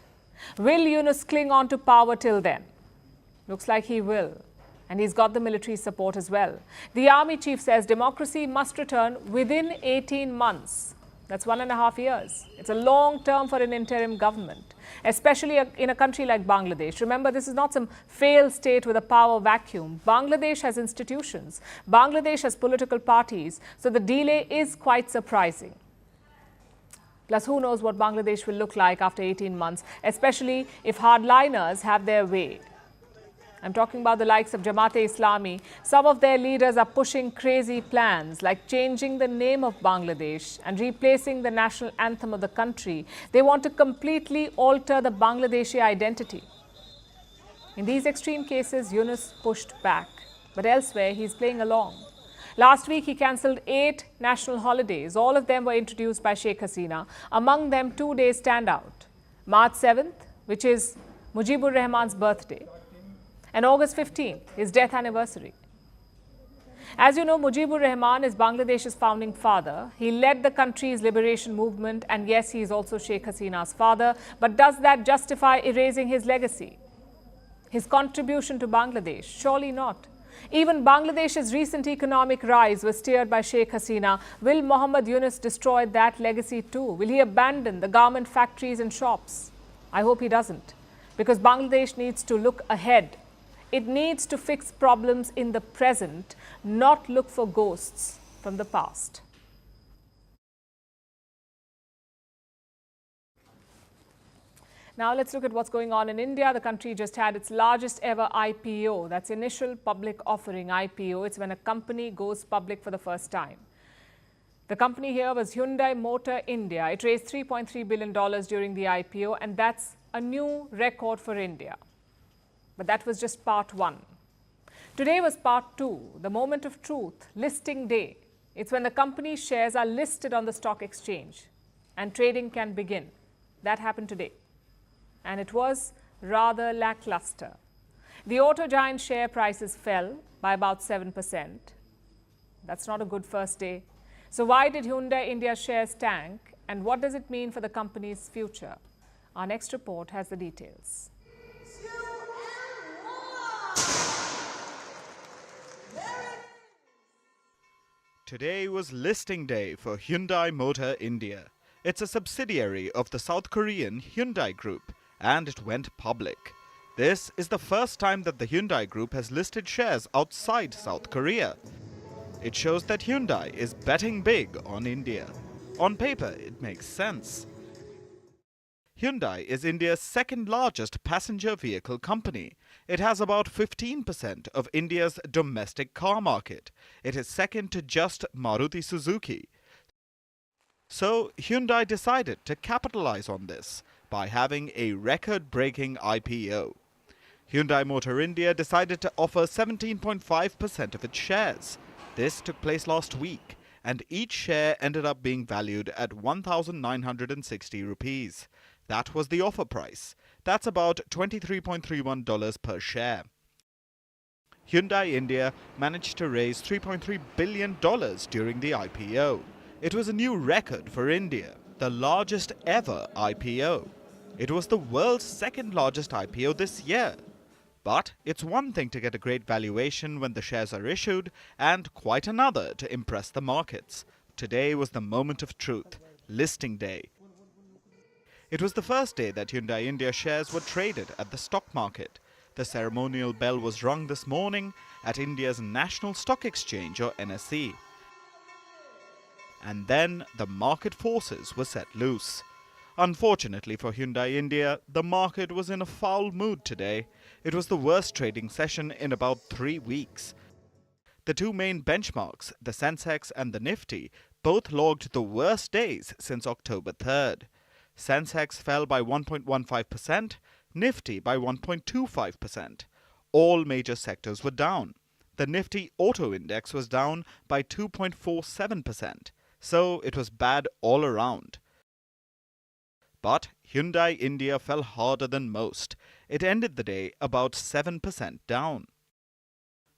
Will Yunus cling on to power till then? Looks like he will. And he's got the military support as well. The army chief says democracy must return within 18 months. That's 1.5 years. It's a long term for an interim government, especially in a country like Bangladesh. Remember, this is not some failed state with a power vacuum. Bangladesh has institutions. Bangladesh has political parties. So the delay is quite surprising. Plus, who knows what Bangladesh will look like after 18 months, especially if hardliners have their way. I'm talking about the likes of Jamaat-e-Islami. Some of their leaders are pushing crazy plans like changing the name of Bangladesh and replacing the national anthem of the country. They want to completely alter the Bangladeshi identity. In these extreme cases, Yunus pushed back. But elsewhere, he's playing along. Last week, he cancelled 8 national holidays. All of them were introduced by Sheikh Hasina. Among them, 2 days stand out. March 7th, which is Mujibur Rahman's birthday, and August 15th, his death anniversary. As you know, Mujibur Rahman is Bangladesh's founding father. He led the country's liberation movement, and yes, he is also Sheikh Hasina's father. But does that justify erasing his legacy? His contribution to Bangladesh? Surely not. Even Bangladesh's recent economic rise was steered by Sheikh Hasina. Will Mohammad Yunus destroy that legacy too? Will he abandon the garment factories and shops? I hope he doesn't, because Bangladesh needs to look ahead. It needs to fix problems in the present, not look for ghosts from the past. Now let's look at what's going on in India. The country just had its largest ever IPO. That's initial public offering, IPO. It's when a company goes public for the first time. The company here was Hyundai Motor India. It raised $3.3 billion during the IPO, and that's a new record for India. But that was just part 1. Today was part 2, the moment of truth, listing day. It's when the company's shares are listed on the stock exchange and trading can begin. That happened today. And it was rather lackluster. The auto giant share prices fell by about 7%. That's not a good first day. So why did Hyundai India's shares tank, and what does it mean for the company's future? Our next report has the details. Today was listing day for Hyundai Motor India. It's a subsidiary of the South Korean Hyundai Group, and it went public. This is the first time that the Hyundai Group has listed shares outside South Korea. It shows that Hyundai is betting big on India. On paper, it makes sense. Hyundai is India's second largest passenger vehicle company. It has about 15% of India's domestic car market. It is second to just Maruti Suzuki. So Hyundai decided to capitalize on this by having a record-breaking IPO. Hyundai Motor India decided to offer 17.5% of its shares. This took place last week, and each share ended up being valued at 1,960 rupees. That was the offer price. That's about $23.31 per share. Hyundai India managed to raise $3.3 billion during the IPO. It was a new record for India, the largest ever IPO. It was the world's second largest IPO this year. But it's one thing to get a great valuation when the shares are issued, and quite another to impress the markets. Today was the moment of truth, listing day. It was the first day that Hyundai India shares were traded at the stock market. The ceremonial bell was rung this morning at India's National Stock Exchange, or NSE. And then the market forces were set loose. Unfortunately for Hyundai India, the market was in a foul mood today. It was the worst trading session in about 3 weeks. The two main benchmarks, the Sensex and the Nifty, both logged the worst days since October 3rd. Sensex fell by 1.15%, Nifty by 1.25%. All major sectors were down. The Nifty Auto Index was down by 2.47%, so it was bad all around. But Hyundai India fell harder than most. It ended the day about 7% down.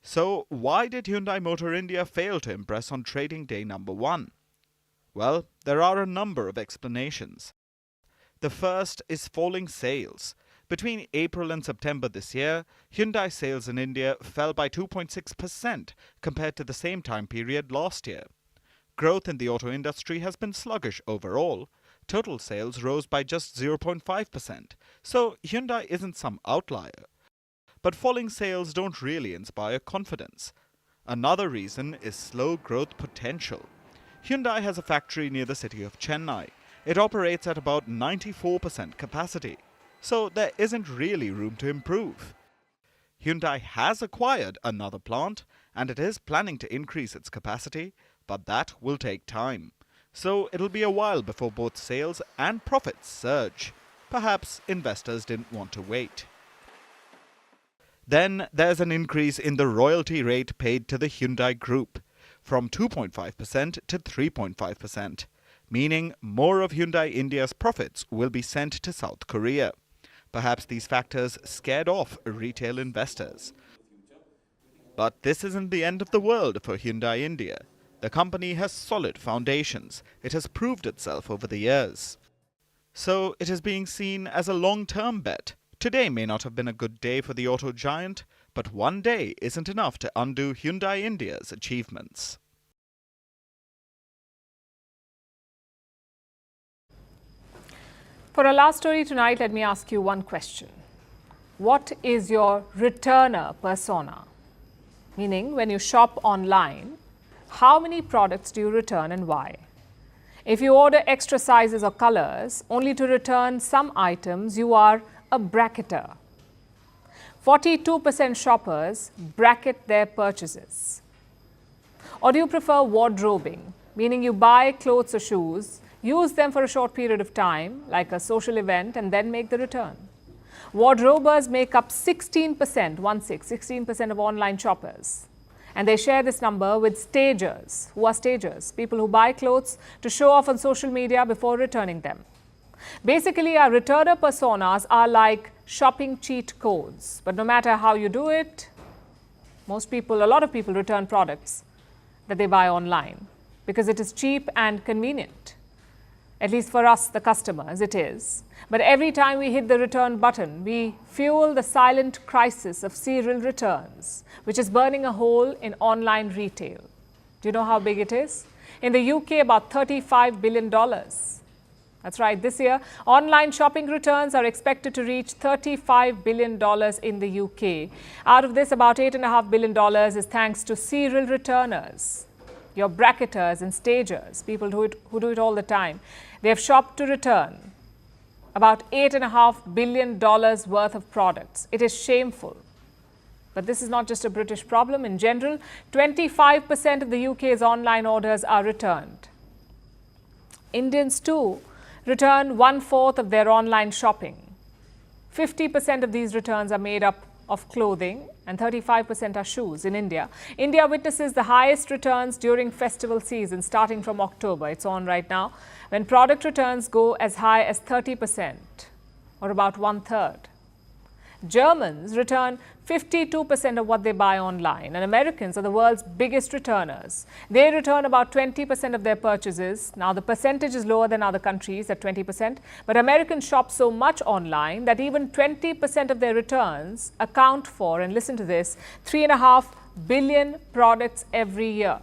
So why did Hyundai Motor India fail to impress on trading day number 1? Well, there are a number of explanations. The first is falling sales. Between April and September this year, Hyundai sales in India fell by 2.6% compared to the same time period last year. Growth in the auto industry has been sluggish overall. Total sales rose by just 0.5%, so Hyundai isn't some outlier. But falling sales don't really inspire confidence. Another reason is slow growth potential. Hyundai has a factory near the city of Chennai. It operates at about 94% capacity, so there isn't really room to improve. Hyundai has acquired another plant, and it is planning to increase its capacity, but that will take time. So it'll be a while before both sales and profits surge. Perhaps investors didn't want to wait. Then there's an increase in the royalty rate paid to the Hyundai Group, from 2.5% to 3.5%, meaning more of Hyundai India's profits will be sent to South Korea. Perhaps these factors scared off retail investors. But this isn't the end of the world for Hyundai India. The company has solid foundations. It has proved itself over the years. So it is being seen as a long-term bet. Today may not have been a good day for the auto giant, but one day isn't enough to undo Hyundai India's achievements. For our last story tonight, let me ask you one question. What is your returner persona? Meaning, when you shop online, how many products do you return and why? If you order extra sizes or colors only to return some items, you are a bracketer. 42% shoppers bracket their purchases. Or do you prefer wardrobing, meaning you buy clothes or shoes, use them for a short period of time, like a social event, and then make the return? Wardrobers make up 16% of online shoppers. And they share this number with stagers. Who are stagers? People who buy clothes to show off on social media before returning them. Basically, our returner personas are like shopping cheat codes. But no matter how you do it, a lot of people return products that they buy online because it is cheap and convenient. At least for us, the customers, it is. But every time we hit the return button, we fuel the silent crisis of serial returns, which is burning a hole in online retail. Do you know how big it is? In the UK, about $35 billion. That's right, this year, online shopping returns are expected to reach $35 billion in the UK. Out of this, about $8.5 billion is thanks to serial returners, your bracketers and stagers, people who do it all the time. They have shopped to return about $8.5 billion worth of products. It is shameful. But this is not just a British problem. In general, 25% of the UK's online orders are returned. Indians too return 1/4 of their online shopping. 50% of these returns are made up of clothing and 35% are shoes in India. India witnesses the highest returns during festival season starting from October. It's on right now, when product returns go as high as 30%, or about 1/3. Germans return 52% of what they buy online, and Americans are the world's biggest returners. They return about 20% of their purchases. Now, the percentage is lower than other countries at 20%, but Americans shop so much online that even 20% of their returns account for, and listen to this, 3.5 billion products every year.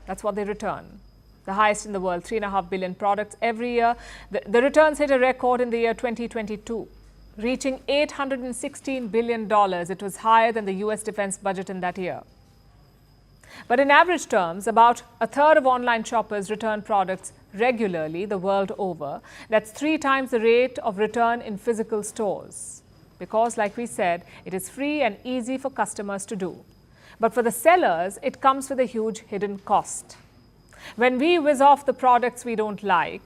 That's what they return. The highest in the world, 3.5 billion products every year. The returns hit a record in the year 2022. Reaching $816 billion. It was higher than the US defense budget in that year. But in average terms, about a third of online shoppers return products regularly the world over. That's 3 times the rate of return in physical stores. Because, like we said, it is free and easy for customers to do. But for the sellers, it comes with a huge hidden cost. When we whiz off the products we don't like,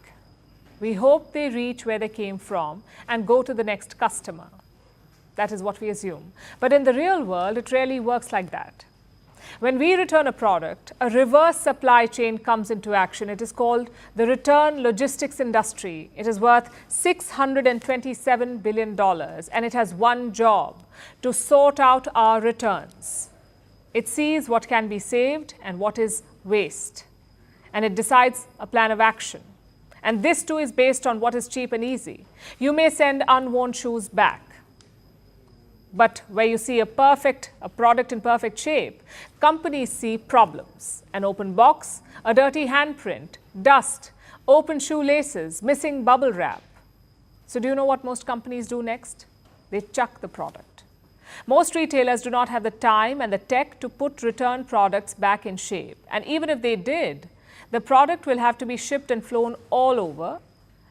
we hope they reach where they came from and go to the next customer. That is what we assume. But in the real world, it rarely works like that. When we return a product, a reverse supply chain comes into action. It is called the return logistics industry. It is worth $627 billion, and it has one job: to sort out our returns. It sees what can be saved and what is waste, and it decides a plan of action. And this too is based on what is cheap and easy. You may send unworn shoes back. But where you see a product in perfect shape, companies see problems: an open box, a dirty handprint, dust, open shoelaces, missing bubble wrap. So do you know what most companies do next? They chuck the product. Most retailers do not have the time and the tech to put return products back in shape. And even if they did, the product will have to be shipped and flown all over,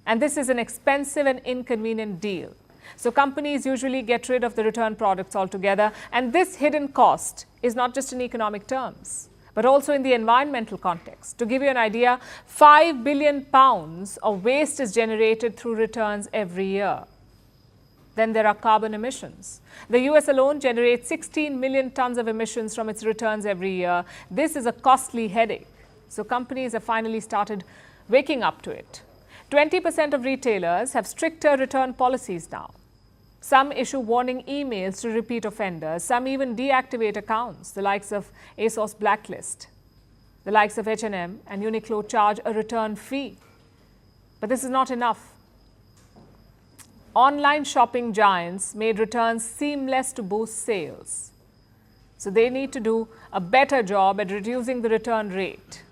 and this is an expensive and inconvenient deal. So companies usually get rid of the return products altogether, and this hidden cost is not just in economic terms, but also in the environmental context. To give you an idea, 5 billion pounds of waste is generated through returns every year. Then there are carbon emissions. The US alone generates 16 million tons of emissions from its returns every year. This is a costly headache. So companies have finally started waking up to it. 20% of retailers have stricter return policies now. Some issue warning emails to repeat offenders. Some even deactivate accounts. The likes of ASOS Blacklist, the likes of H&M and Uniqlo charge a return fee. But this is not enough. Online shopping giants made returns seamless to boost sales. So they need to do a better job at reducing the return rate,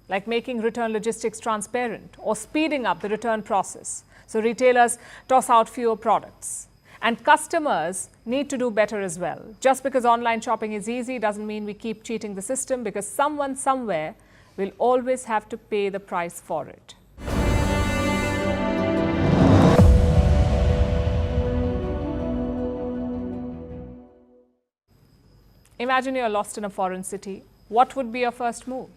like making return logistics transparent or speeding up the return process, so retailers toss out fewer products. And customers need to do better as well. Just because online shopping is easy doesn't mean we keep cheating the system, because someone somewhere will always have to pay the price for it. Imagine you're lost in a foreign city. What would be your first move?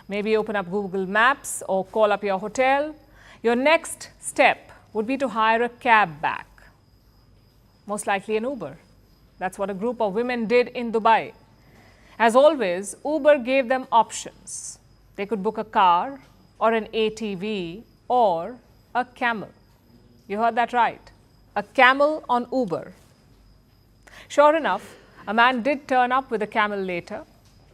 Maybe open up Google Maps or call up your hotel. Your next step would be to hire a cab back, most likely an Uber. That's what a group of women did in Dubai. As always, Uber gave them options. They could book a car or an ATV or a camel. You heard that right. A camel on Uber. Sure enough, a man did turn up with a camel later,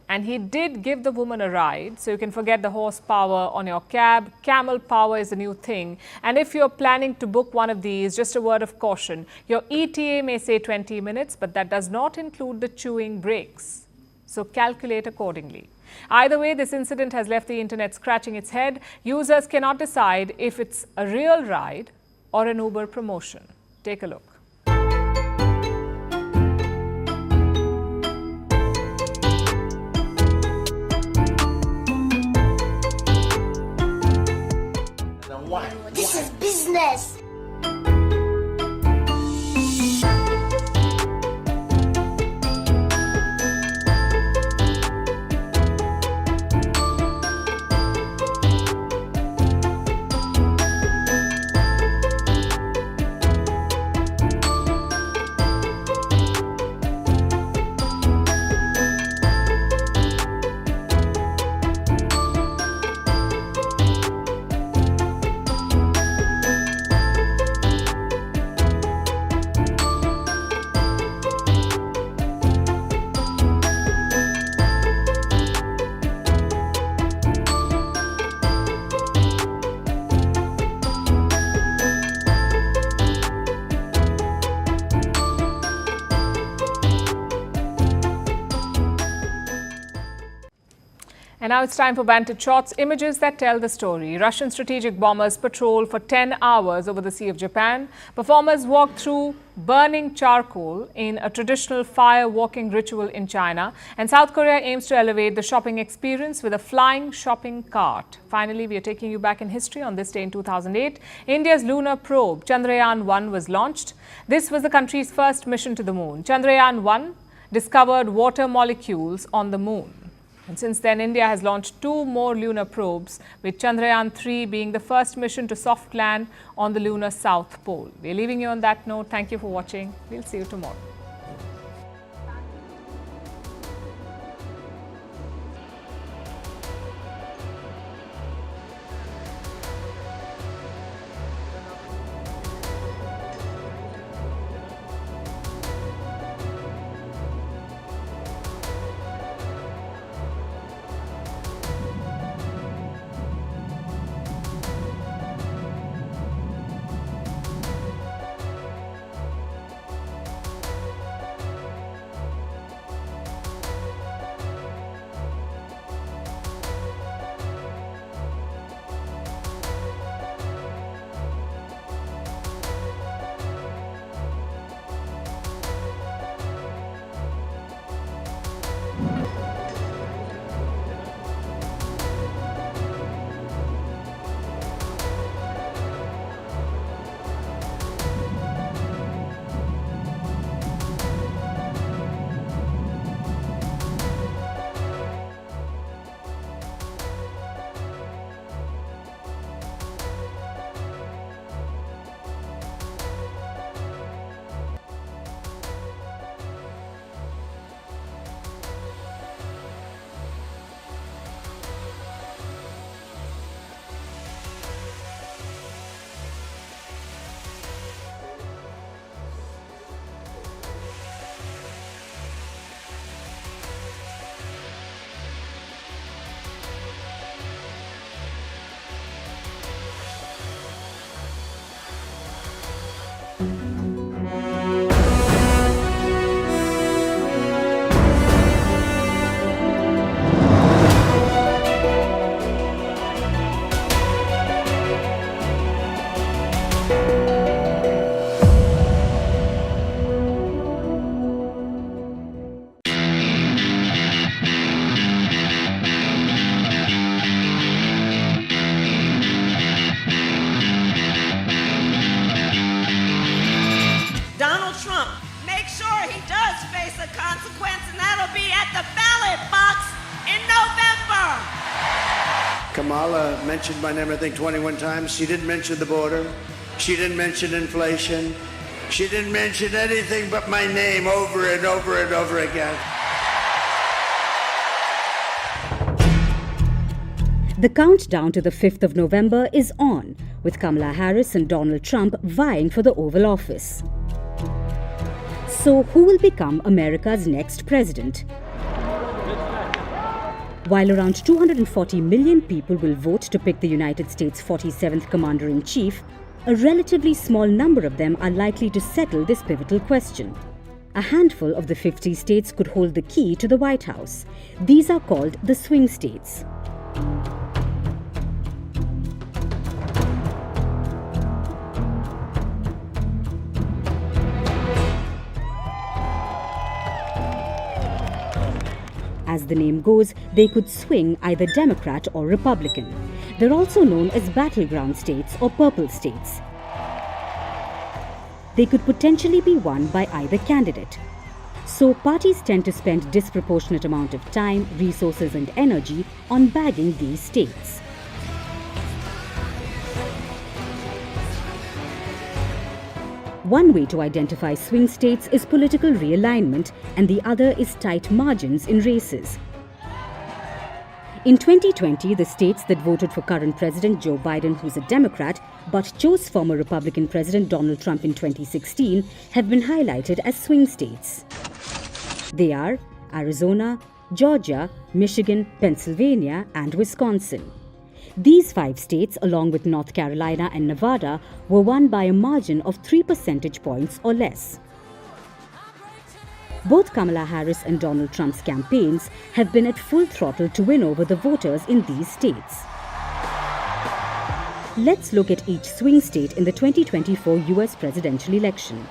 and he did give the woman a ride. So you can forget the horsepower on your cab. Camel power is a new thing. And if you're planning to book one of these, just a word of caution. Your ETA may say 20 minutes, but that does not include the chewing breaks. So calculate accordingly. Either way, this incident has left the internet scratching its head. Users cannot decide if it's a real ride or an Uber promotion. Take a look. This is business. And now it's time for Vantage Shots, images that tell the story. Russian strategic bombers patrol for 10 hours over the Sea of Japan. Performers walk through burning charcoal in a traditional fire walking ritual in China. And South Korea aims to elevate the shopping experience with a flying shopping cart. Finally, we are taking you back in history. On this day in 2008, India's lunar probe Chandrayaan-1 was launched. This was the country's first mission to the moon. Chandrayaan-1 discovered water molecules on the moon. And since then, India has launched 2 more lunar probes, with Chandrayaan-3 being the first mission to soft land on the lunar south pole. We're leaving you on that note. Thank you for watching. We'll see you tomorrow. Kamala mentioned my name, I think, 21 times. She didn't mention the border. She didn't mention inflation. She didn't mention anything but my name over and over and over again. The countdown to the 5th of November is on, with Kamala Harris and Donald Trump vying for the Oval Office. So, who will become America's next president? While around 240 million people will vote to pick the United States' 47th Commander-in-Chief, a relatively small number of them are likely to settle this pivotal question. A handful of the 50 states could hold the key to the White House. These are called the swing states. As the name goes, they could swing either Democrat or Republican. They're also known as battleground states or purple states. They could potentially be won by either candidate. So parties tend to spend a disproportionate amount of time, resources and energy on bagging these states. One way to identify swing states is political realignment, and the other is tight margins in races. In 2020, the states that voted for current President Joe Biden, who's a Democrat, but chose former Republican President Donald Trump in 2016, have been highlighted as swing states. They are Arizona, Georgia, Michigan, Pennsylvania, and Wisconsin. These 5 states, along with North Carolina and Nevada, were won by a margin of 3 percentage points or less. Both Kamala Harris and Donald Trump's campaigns have been at full throttle to win over the voters in these states. Let's look at each swing state in the 2024 US presidential election.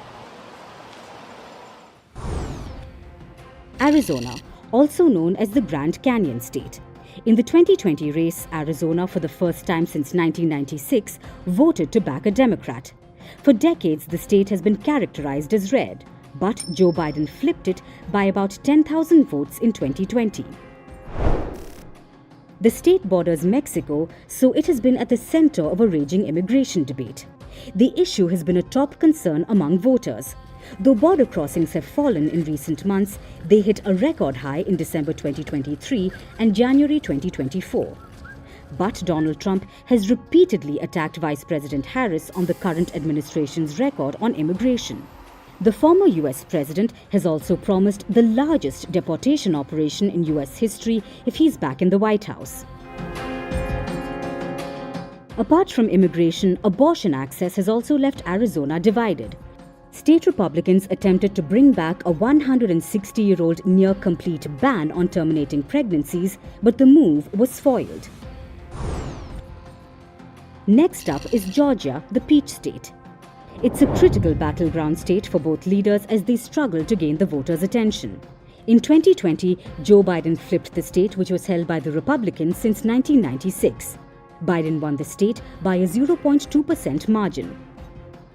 Arizona, also known as the Grand Canyon State. In the 2020 race, Arizona, for the first time since 1996, voted to back a Democrat. For decades, the state has been characterized as red, but Joe Biden flipped it by about 10,000 votes in 2020. The state borders Mexico, so it has been at the center of a raging immigration debate. The issue has been a top concern among voters. Though border crossings have fallen in recent months, they hit a record high in December 2023 and January 2024. But Donald Trump has repeatedly attacked Vice President Harris on the current administration's record on immigration. The former US president has also promised the largest deportation operation in US history if he's back in the White House. Apart from immigration, abortion access has also left Arizona divided. State Republicans attempted to bring back a 160-year-old near-complete ban on terminating pregnancies, but the move was foiled. Next up is Georgia, the Peach State. It's a critical battleground state for both leaders as they struggle to gain the voters' attention. In 2020, Joe Biden flipped the state, which was held by the Republicans since 1996. Biden won the state by a 0.2% margin.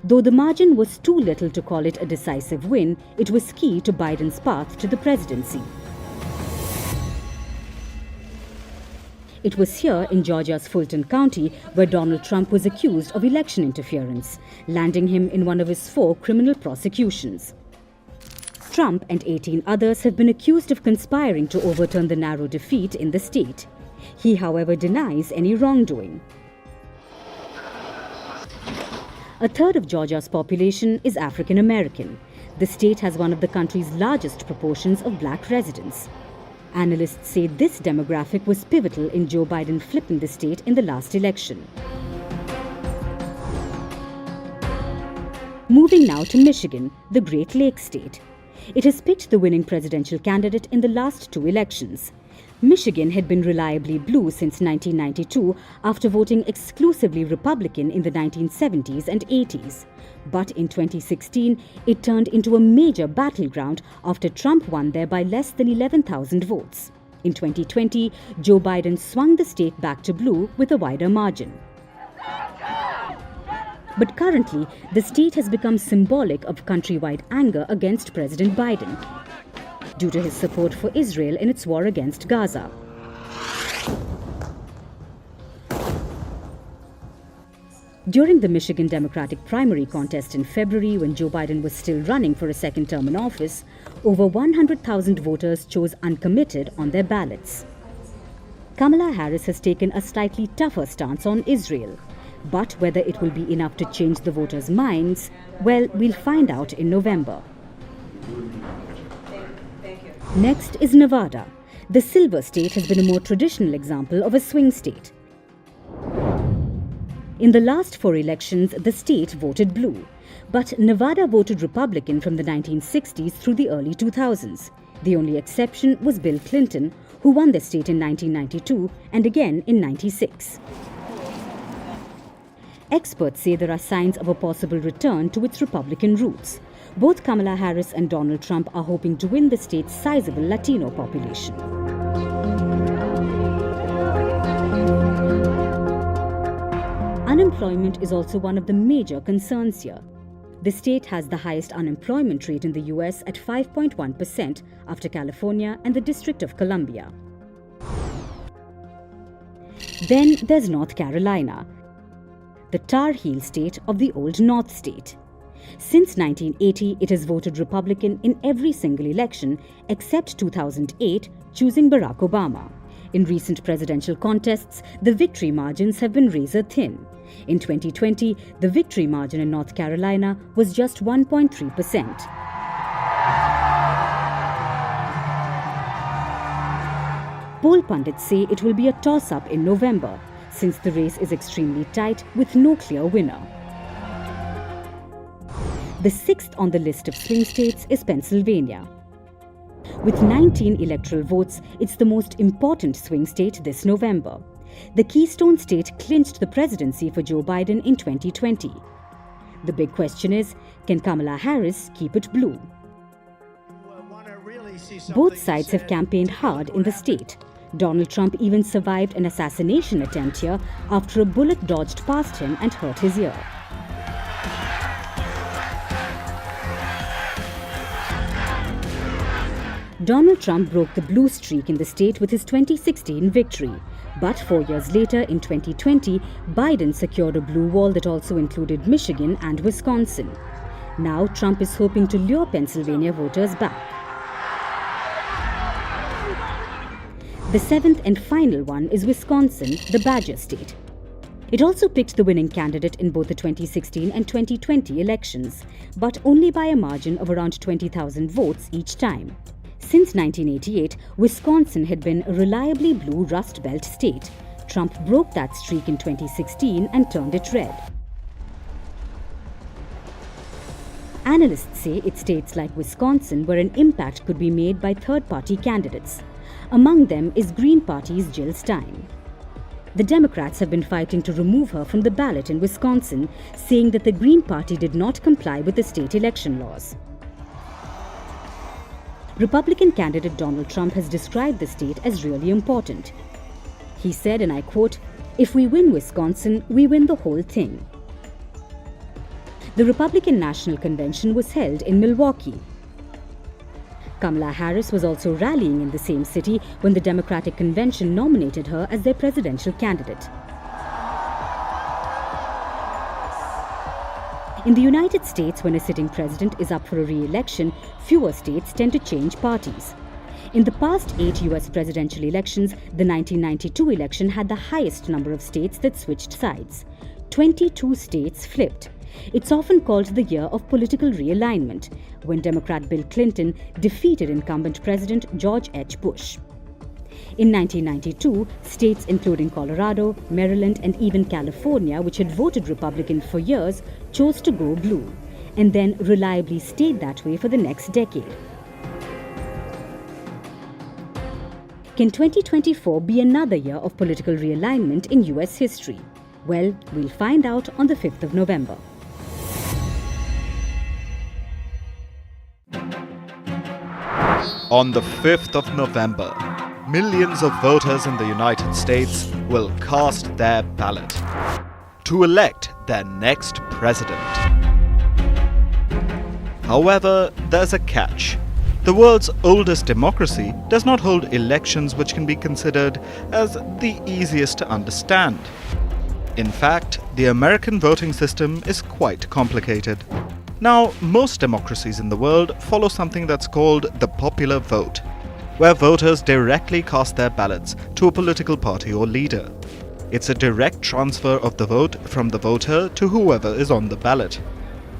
Though the margin was too little to call it a decisive win, it was key to Biden's path to the presidency. It was here in Georgia's Fulton County where Donald Trump was accused of election interference, landing him in one of his 4 criminal prosecutions. Trump and 18 others have been accused of conspiring to overturn the narrow defeat in the state. He, however, denies any wrongdoing. A third of Georgia's population is African American. The state has one of the country's largest proportions of black residents. Analysts say this demographic was pivotal in Joe Biden flipping the state in the last election. Moving now to Michigan, the Great Lakes state. It has picked the winning presidential candidate in the last 2 elections. Michigan had been reliably blue since 1992 after voting exclusively Republican in the 1970s and 80s. But in 2016, it turned into a major battleground after Trump won there by less than 11,000 votes. In 2020, Joe Biden swung the state back to blue with a wider margin. But currently, the state has become symbolic of countrywide anger against President Biden due to his support for Israel in its war against Gaza. During the Michigan Democratic primary contest in February, when Joe Biden was still running for a second term in office, over 100,000 voters chose uncommitted on their ballots. Kamala Harris has taken a slightly tougher stance on Israel. But whether it will be enough to change the voters' minds, well, we'll find out in November. Next is Nevada. The Silver State has been a more traditional example of a swing state. In the last 4 elections, the state voted blue. But Nevada voted Republican from the 1960s through the early 2000s. The only exception was Bill Clinton, who won the state in 1992 and again in 1996. Experts say there are signs of a possible return to its Republican roots. Both Kamala Harris and Donald Trump are hoping to win the state's sizable Latino population. Unemployment is also one of the major concerns here. The state has the highest unemployment rate in the US at 5.1% after California and the District of Columbia. Then there's North Carolina, the Tar Heel state of the Old North state. Since 1980, it has voted Republican in every single election except 2008, choosing Barack Obama. In recent presidential contests, the victory margins have been razor thin. In 2020, the victory margin in North Carolina was just 1.3%. Poll pundits say it will be a toss-up in November, since the race is extremely tight with no clear winner. The 6th on the list of swing states is Pennsylvania. With 19 electoral votes, it's the most important swing state this November. The Keystone State clinched the presidency for Joe Biden in 2020. The big question is, can Kamala Harris keep it blue? Both sides have campaigned hard in the state. Donald Trump even survived an assassination attempt here after a bullet dodged past him and hurt his ear. Donald Trump broke the blue streak in the state with his 2016 victory. But 4 years later, in 2020, Biden secured a blue wall that also included Michigan and Wisconsin. Now, Trump is hoping to lure Pennsylvania voters back. The seventh and final one is Wisconsin, the Badger State. It also picked the winning candidate in both the 2016 and 2020 elections, but only by a margin of around 20,000 votes each time. Since 1988, Wisconsin had been a reliably blue Rust Belt state. Trump broke that streak in 2016 and turned it red. Analysts say it's states like Wisconsin where an impact could be made by third-party candidates. Among them is Green Party's Jill Stein. The Democrats have been fighting to remove her from the ballot in Wisconsin, saying that the Green Party did not comply with the state election laws. Republican candidate Donald Trump has described the state as really important. He said, and I quote, "If we win Wisconsin, we win the whole thing." The Republican National Convention was held in Milwaukee. Kamala Harris was also rallying in the same city when the Democratic Convention nominated her as their presidential candidate. In the United States, when a sitting president is up for a re-election, fewer states tend to change parties. In the past 8 US presidential elections, the 1992 election had the highest number of states that switched sides. 22 states flipped. It's often called the year of political realignment, when Democrat Bill Clinton defeated incumbent President George H. Bush. In 1992, states including Colorado, Maryland, and even California, which had voted Republican for years, chose to go blue, and then reliably stayed that way for the next decade. Can 2024 be another year of political realignment in US history? Well, we'll find out on the 5th of November. On the 5th of November, millions of voters in the United States will cast their ballot to elect their next president. However, there's a catch. The world's oldest democracy does not hold elections which can be considered as the easiest to understand. In fact, the American voting system is quite complicated. Now, most democracies in the world follow something that's called the popular vote, where voters directly cast their ballots to a political party or leader. It's a direct transfer of the vote from the voter to whoever is on the ballot.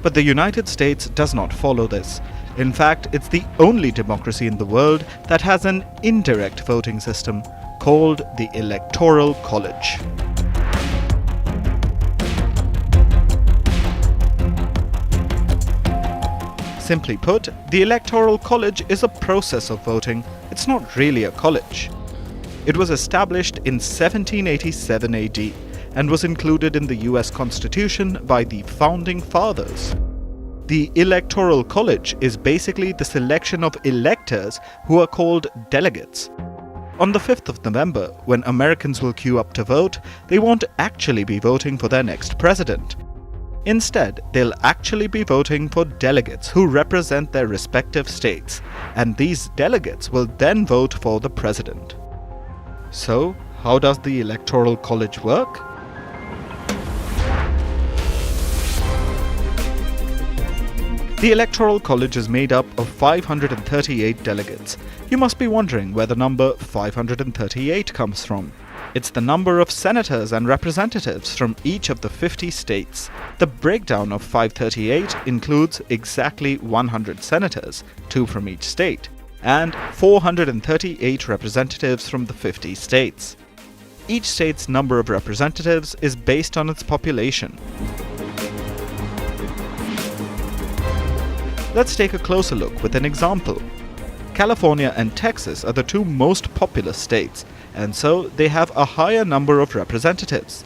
But the United States does not follow this. In fact, it's the only democracy in the world that has an indirect voting system called the Electoral College. Simply put, the Electoral College is a process of voting. It's not really a college. It was established in 1787 AD and was included in the US Constitution by the Founding Fathers. The Electoral College is basically the selection of electors who are called delegates. On the 5th of November, when Americans will queue up to vote, they won't actually be voting for their next president. Instead, they'll actually be voting for delegates who represent their respective states, and these delegates will then vote for the president. So, how does the Electoral College work? The Electoral College is made up of 538 delegates. You must be wondering where the number 538 comes from. It's the number of senators and representatives from each of the 50 states. The breakdown of 538 includes exactly 100 senators, 2 from each state, and 438 representatives from the 50 states. Each state's number of representatives is based on its population. Let's take a closer look with an example. California and Texas are the two most populous states, and so they have a higher number of representatives.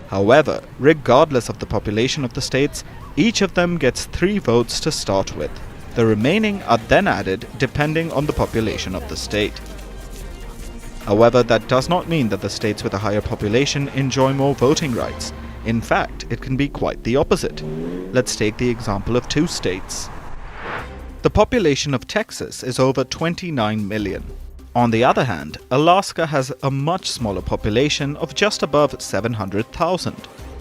However, regardless of the population of the states, each of them gets 3 votes to start with. The remaining are then added depending on the population of the state. However, that does not mean that the states with a higher population enjoy more voting rights. In fact, it can be quite the opposite. Let's take the example of 2 states. The population of Texas is over 29 million. On the other hand, Alaska has a much smaller population of just above 700,000.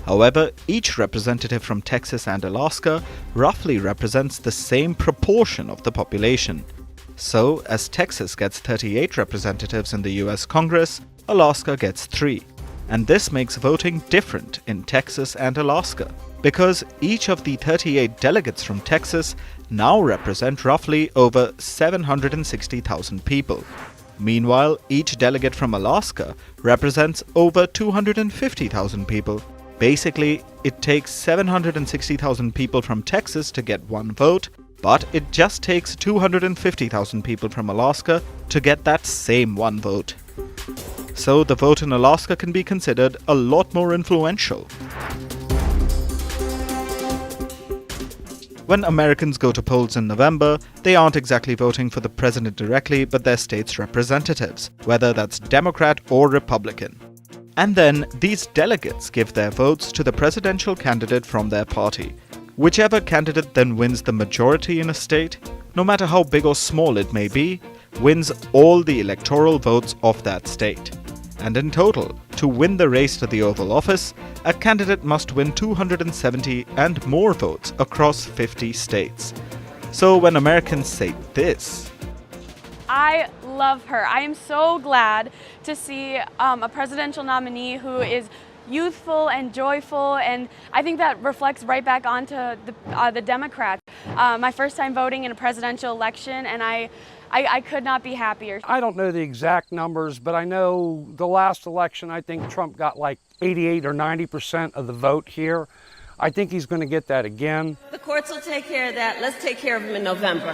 However, each representative from Texas and Alaska roughly represents the same proportion of the population. So, as Texas gets 38 representatives in the US Congress, Alaska gets 3. And this makes voting different in Texas and Alaska, because each of the 38 delegates from Texas now represent roughly over 760,000 people. Meanwhile, each delegate from Alaska represents over 250,000 people. Basically, it takes 760,000 people from Texas to get 1 vote, but it just takes 250,000 people from Alaska to get that same 1 vote. So the vote in Alaska can be considered a lot more influential. When Americans go to polls in November, they aren't exactly voting for the president directly, but their state's representatives, whether that's Democrat or Republican. And then these delegates give their votes to the presidential candidate from their party. Whichever candidate then wins the majority in a state, no matter how big or small it may be, wins all the electoral votes of that state. And in total, to win the race to the Oval Office, a candidate must win 270 and more votes across 50 states. So when Americans say this, I love her. I am so glad to see a presidential nominee who is youthful and joyful, and I think that reflects right back onto the Democrats. My first time voting in a presidential election, and I could not be happier. I don't know the exact numbers, but I know the last election, I think Trump got like 88 or 90% of the vote here. I think he's going to get that again. The courts will take care of that. Let's take care of him in November.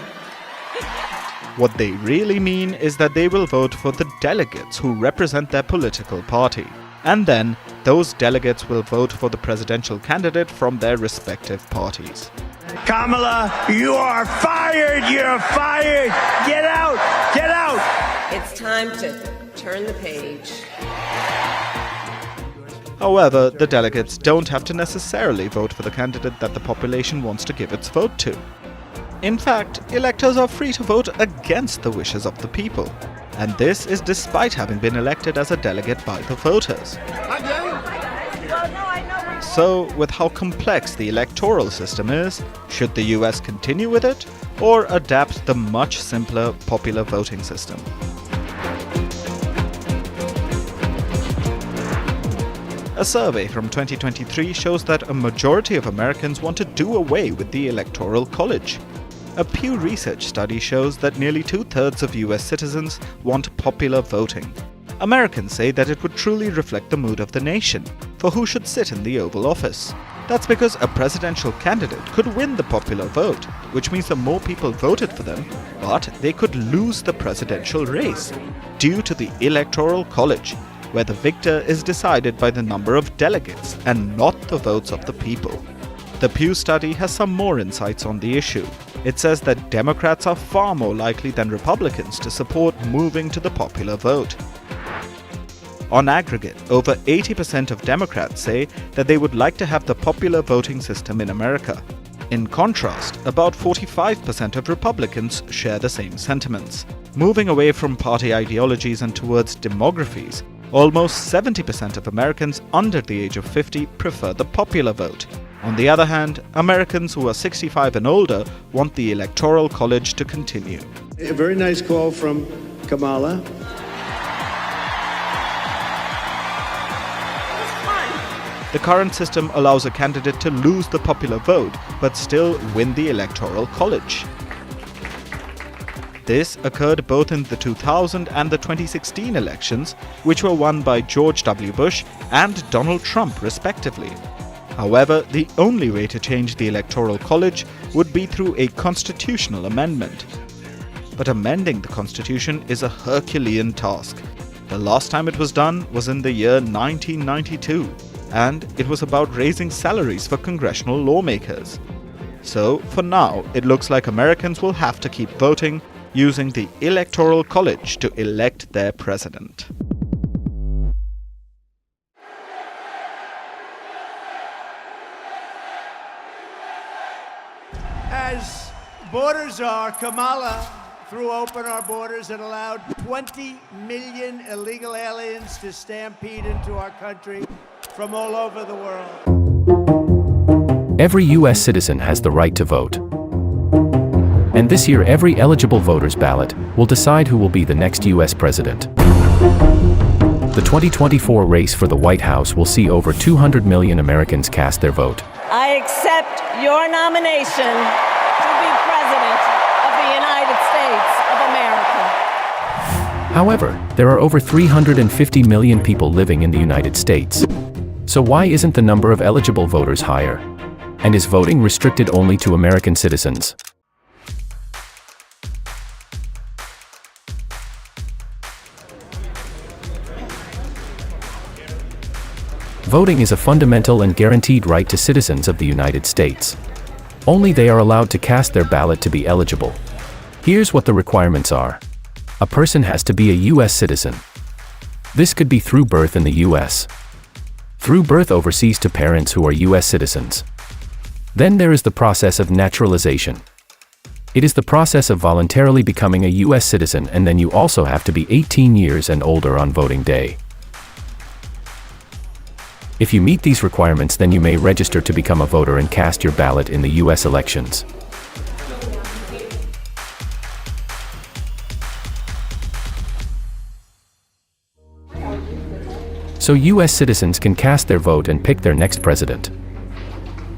What they really mean is that they will vote for the delegates who represent their political party. And then, those delegates will vote for the presidential candidate from their respective parties. Kamala, you are fired! You're fired! Get out! Get out! It's time to turn the page. However, the delegates don't have to necessarily vote for the candidate that the population wants to give its vote to. In fact, electors are free to vote against the wishes of the people. And this is despite having been elected as a delegate by the voters. So, with how complex the electoral system is, should the US continue with it or adapt the much simpler popular voting system? A survey from 2023 shows that a majority of Americans want to do away with the Electoral College. A Pew Research study shows that nearly 2/3 of US citizens want popular voting. Americans say that it would truly reflect the mood of the nation for who should sit in the Oval Office. That's because a presidential candidate could win the popular vote, which means that more people voted for them, but they could lose the presidential race due to the Electoral College, where the victor is decided by the number of delegates and not the votes of the people. The Pew study has some more insights on the issue. It says that Democrats are far more likely than Republicans to support moving to the popular vote. On aggregate, over 80% of Democrats say that they would like to have the popular voting system in America. In contrast, about 45% of Republicans share the same sentiments. Moving away from party ideologies and towards demographies, almost 70% of Americans under the age of 50 prefer the popular vote. On the other hand, Americans who are 65 and older want the Electoral College to continue. A very nice call from Kamala. The current system allows a candidate to lose the popular vote but still win the Electoral College. This occurred both in the 2000 and the 2016 elections, which were won by George W. Bush and Donald Trump respectively. However, the only way to change the Electoral College would be through a constitutional amendment. but amending the constitution is a Herculean task. The last time it was done was in the year 1992, and it was about raising salaries for congressional lawmakers. So, for now, it looks like Americans will have to keep voting using the Electoral College to elect their president. As borders are, Kamala threw open our borders and allowed 20 million illegal aliens to stampede into our country from all over the world. Every U.S. citizen has the right to vote. And this year, every eligible voter's ballot will decide who will be the next U.S. president. The 2024 race for the White House will see over 200 million Americans cast their vote. I accept your nomination to be President of the United States of America. However, there are over 350 million people living in the United States. So why isn't the number of eligible voters higher? And is voting restricted only to American citizens? Voting is a fundamental and guaranteed right to citizens of the United States. Only they are allowed to cast their ballot to be eligible. Here's what the requirements are. A person has to be a U.S. citizen. This could be through birth in the U.S. Through birth overseas to parents who are U.S. citizens. Then there is the process of naturalization. It is the process of voluntarily becoming a U.S. citizen, and then you also have to be 18 years and older on voting day. If you meet these requirements, then you may register to become a voter and cast your ballot in the U.S. elections. So U.S. citizens can cast their vote and pick their next president.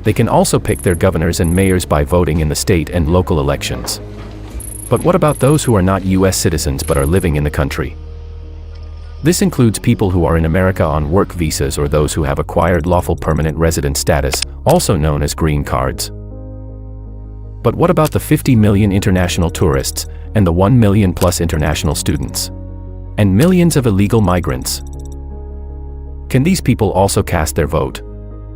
They can also pick their governors and mayors by voting in the state and local elections. But what about those who are not U.S. citizens but are living in the country? This includes people who are in America on work visas or those who have acquired lawful permanent resident status, also known as green cards. But what about the 50 million international tourists and the 1 million plus international students? And millions of illegal migrants? Can these people also cast their vote?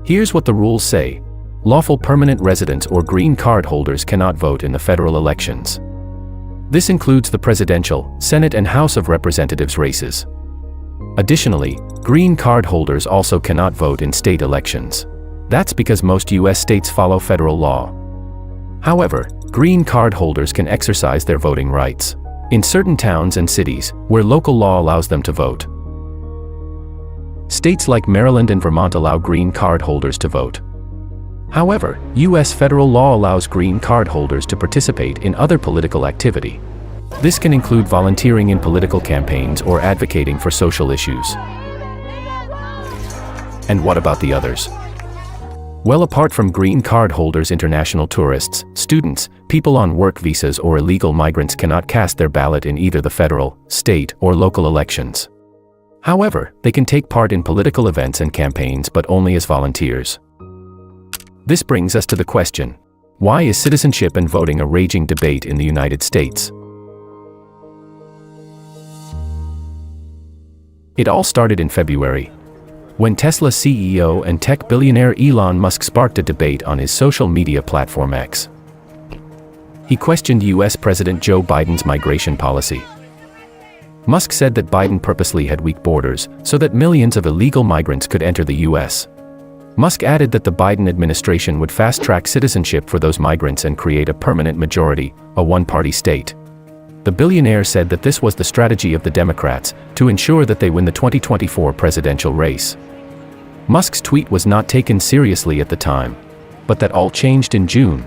Here's what the rules say. Lawful permanent residents or green card holders cannot vote in the federal elections. This includes the presidential, Senate and House of Representatives races. Additionally, green card holders also cannot vote in state elections. That's because most U.S. states follow federal law. However, green card holders can exercise their voting rights in certain towns and cities where local law allows them to vote. States like Maryland and Vermont allow green card holders to vote. However, U.S. federal law allows green card holders to participate in other political activity. This can include volunteering in political campaigns or advocating for social issues. And what about the others? Well, apart from green card holders, international tourists, students, people on work visas or illegal migrants cannot cast their ballot in either the federal, state, or local elections. However, they can take part in political events and campaigns, but only as volunteers. This brings us to the question, why is citizenship and voting a raging debate in the United States? It all started in February, when Tesla CEO and tech billionaire Elon Musk sparked a debate on his social media platform X. He questioned U.S. President Joe Biden's migration policy. Musk said that Biden purposely had weak borders so that millions of illegal migrants could enter the U.S. Musk added that the Biden administration would fast-track citizenship for those migrants and create a permanent majority, a one-party state. The billionaire said that this was the strategy of the Democrats to ensure that they win the 2024 presidential race. Musk's tweet was not taken seriously at the time, but that all changed in June,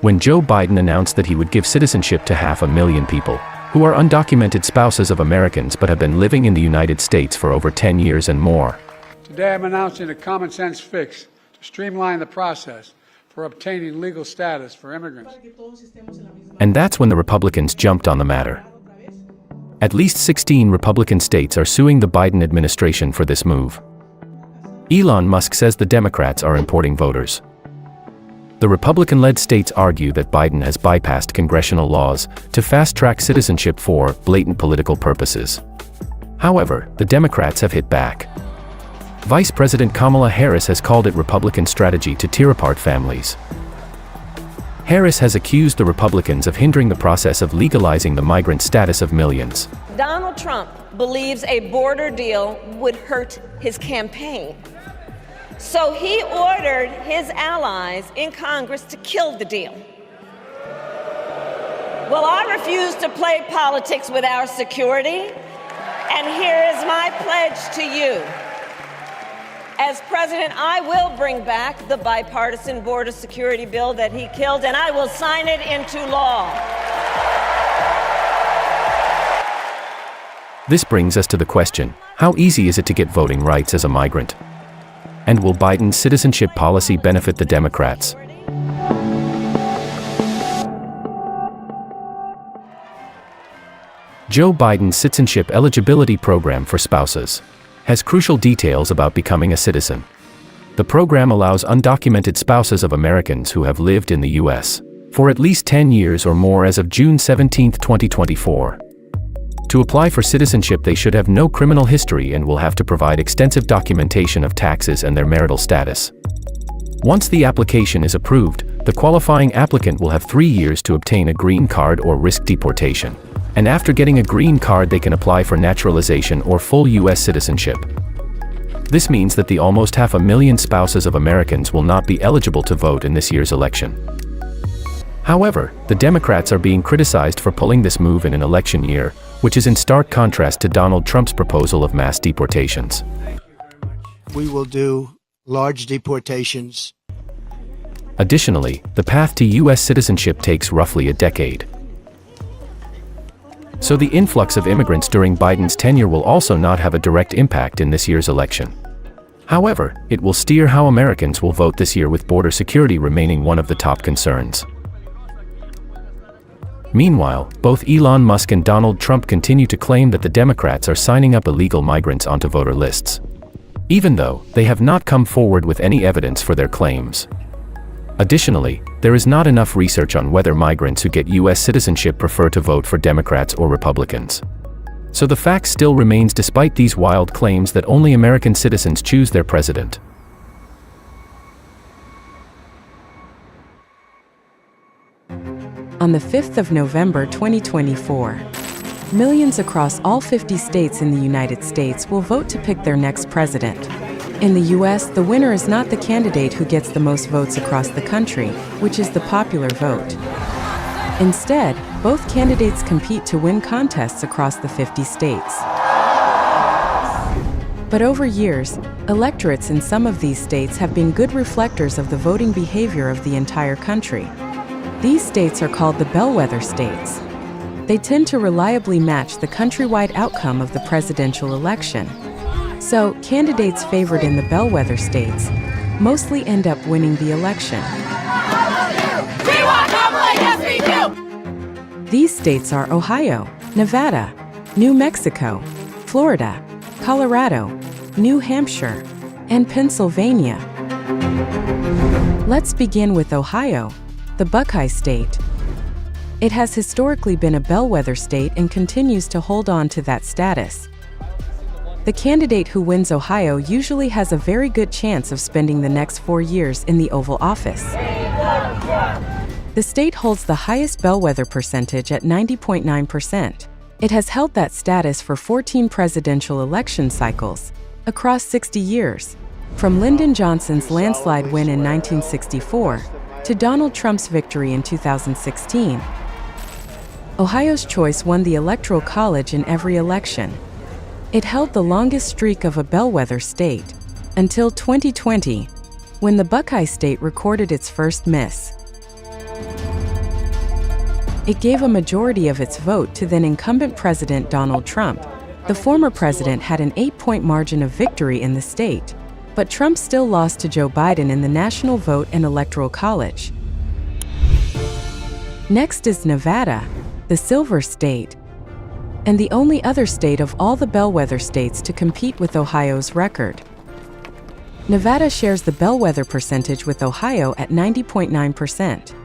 when Joe Biden announced that he would give citizenship to 500,000 people who are undocumented spouses of Americans but have been living in the United States for over 10 years and more. Today I'm announcing a common-sense fix to streamline the process for obtaining legal status for immigrants. And that's when the Republicans jumped on the matter. At least 16 Republican states are suing the Biden administration for this move. Elon Musk says the Democrats are importing voters. The Republican-led states argue that Biden has bypassed congressional laws to fast-track citizenship for blatant political purposes. However, the Democrats have hit back. Vice President Kamala Harris has called it Republican strategy to tear apart families. Harris has accused the Republicans of hindering the process of legalizing the migrant status of millions. Donald Trump believes a border deal would hurt his campaign. So he ordered his allies in Congress to kill the deal. Well, I refuse to play politics with our security, and here is my pledge to you. As president, I will bring back the bipartisan border security bill that he killed, and I will sign it into law. This brings us to the question, how easy is it to get voting rights as a migrant? And will Biden's citizenship policy benefit the Democrats? Joe Biden's citizenship eligibility program for spouses has crucial details about becoming a citizen. The program allows undocumented spouses of Americans who have lived in the U.S. for at least 10 years or more as of June 17, 2024. To apply for citizenship, they should have no criminal history and will have to provide extensive documentation of taxes and their marital status. Once the application is approved, the qualifying applicant will have 3 years to obtain a green card or risk deportation. And after getting a green card, they can apply for naturalization or full U.S. citizenship. This means that the almost 500,000 spouses of Americans will not be eligible to vote in this year's election. However, the Democrats are being criticized for pulling this move in an election year, which is in stark contrast to Donald Trump's proposal of mass deportations. We will do large deportations. Additionally, the path to U.S. citizenship takes roughly a decade. So the influx of immigrants during Biden's tenure will also not have a direct impact in this year's election. However, it will steer how Americans will vote this year, with border security remaining one of the top concerns. Meanwhile, both Elon Musk and Donald Trump continue to claim that the Democrats are signing up illegal migrants onto voter lists, even though they have not come forward with any evidence for their claims. Additionally, there is not enough research on whether migrants who get U.S. citizenship prefer to vote for Democrats or Republicans. So the fact still remains, despite these wild claims, that only American citizens choose their president. On the 5th of November 2024, millions across all 50 states in the United States will vote to pick their next president. In the U.S., the winner is not the candidate who gets the most votes across the country, which is the popular vote. Instead, both candidates compete to win contests across the 50 states. But over years, electorates in some of these states have been good reflectors of the voting behavior of the entire country. These states are called the bellwether states. They tend to reliably match the countrywide outcome of the presidential election. So, candidates favored in the bellwether states mostly end up winning the election. We want Kamala, yes we do! These states are Ohio, Nevada, New Mexico, Florida, Colorado, New Hampshire, and Pennsylvania. Let's begin with Ohio, the Buckeye State. It has historically been a bellwether state and continues to hold on to that status. The candidate who wins Ohio usually has a very good chance of spending the next 4 years in the Oval Office. The state holds the highest bellwether percentage at 90.9%. It has held that status for 14 presidential election cycles, across 60 years, from Lyndon Johnson's landslide win in 1964 to Donald Trump's victory in 2016. Ohio's Choice won the Electoral College in every election. It held the longest streak of a bellwether state, until 2020, when the Buckeye State recorded its first miss. It gave a majority of its vote to then-incumbent President Donald Trump. The former president had an 8-point margin of victory in the state, but Trump still lost to Joe Biden in the national vote and Electoral College. Next is Nevada, the Silver State, and the only other state of all the bellwether states to compete with Ohio's record. Nevada shares the bellwether percentage with Ohio at 90.9%.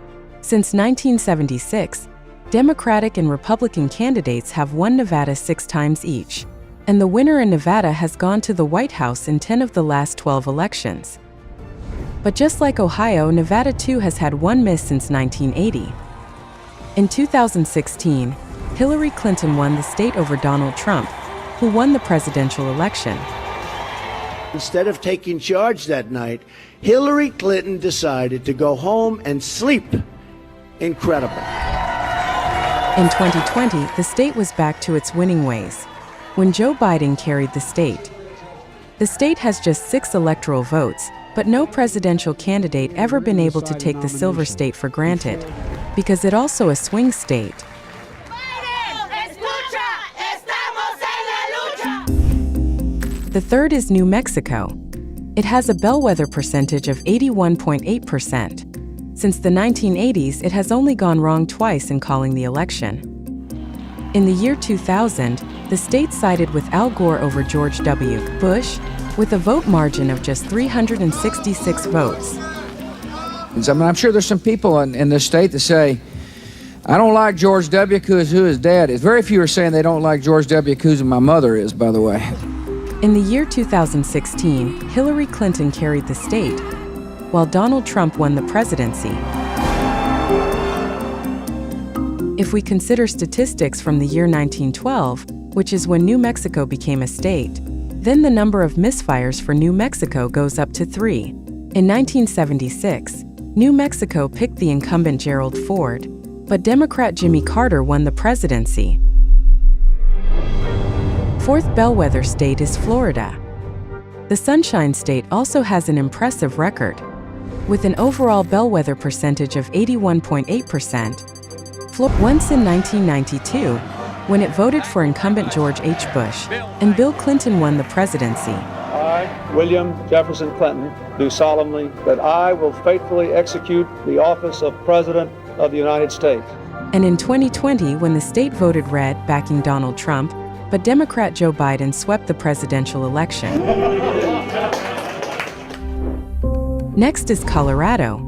Since 1976, Democratic and Republican candidates have won Nevada 6 times each, and the winner in Nevada has gone to the White House in 10 of the last 12 elections. But just like Ohio, Nevada too has had one miss since 1980. In 2016, Hillary Clinton won the state over Donald Trump, who won the presidential election. Instead of taking charge that night, Hillary Clinton decided to go home and sleep. Incredible. In 2020, the state was back to its winning ways, when Joe Biden carried the state. The state has just 6 electoral votes, but no presidential candidate ever been able to take the silver state for granted, because it's also a swing state. The third is New Mexico. It has a bellwether percentage of 81.8%. Since the 1980s, it has only gone wrong twice in calling the election. In the year 2000, the state sided with Al Gore over George W. Bush, with a vote margin of just 366 votes. I mean, I'm sure there's some people in this state that say, I don't like George W. because who his dad is. Very few are saying they don't like George W. because who my mother is, by the way. In the year 2016, Hillary Clinton carried the state, while Donald Trump won the presidency. If we consider statistics from the year 1912, which is when New Mexico became a state, then the number of misfires for New Mexico goes up to 3. In 1976, New Mexico picked the incumbent Gerald Ford, but Democrat Jimmy Carter won the presidency. Fourth bellwether state is Florida. The Sunshine State also has an impressive record. With an overall bellwether percentage of 81.8%, once in 1992, when it voted for incumbent George H. Bush, and Bill Clinton won the presidency. I, William Jefferson Clinton, do solemnly that I will faithfully execute the office of President of the United States. And in 2020, when the state voted red, backing Donald Trump, but Democrat Joe Biden swept the presidential election. Next is Colorado.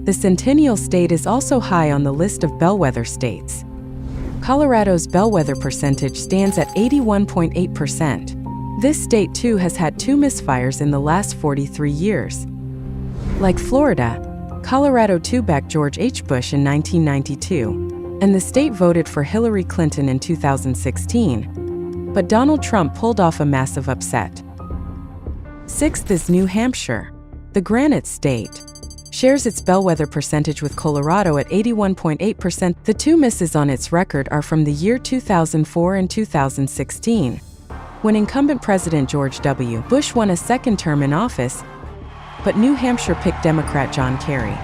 The Centennial State is also high on the list of bellwether states. Colorado's bellwether percentage stands at 81.8%. This state too has had 2 misfires in the last 43 years. Like Florida, Colorado too backed George H. Bush in 1992. And the state voted for Hillary Clinton in 2016, but Donald Trump pulled off a massive upset. Sixth is New Hampshire. The Granite State shares its bellwether percentage with Colorado at 81.8%. The 2 misses on its record are from the year 2004 and 2016, when incumbent President George W. Bush won a second term in office, but New Hampshire picked Democrat John Kerry.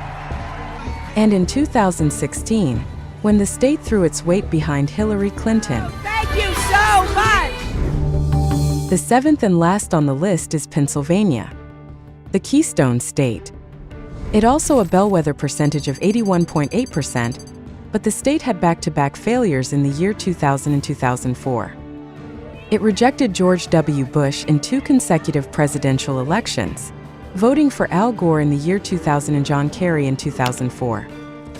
And in 2016, when the state threw its weight behind Hillary Clinton. Thank you so much! The 7th and last on the list is Pennsylvania, the Keystone State. It also a bellwether percentage of 81.8%, but the state had back-to-back failures in the year 2000 and 2004. It rejected George W. Bush in 2 consecutive presidential elections, voting for Al Gore in the year 2000 and John Kerry in 2004.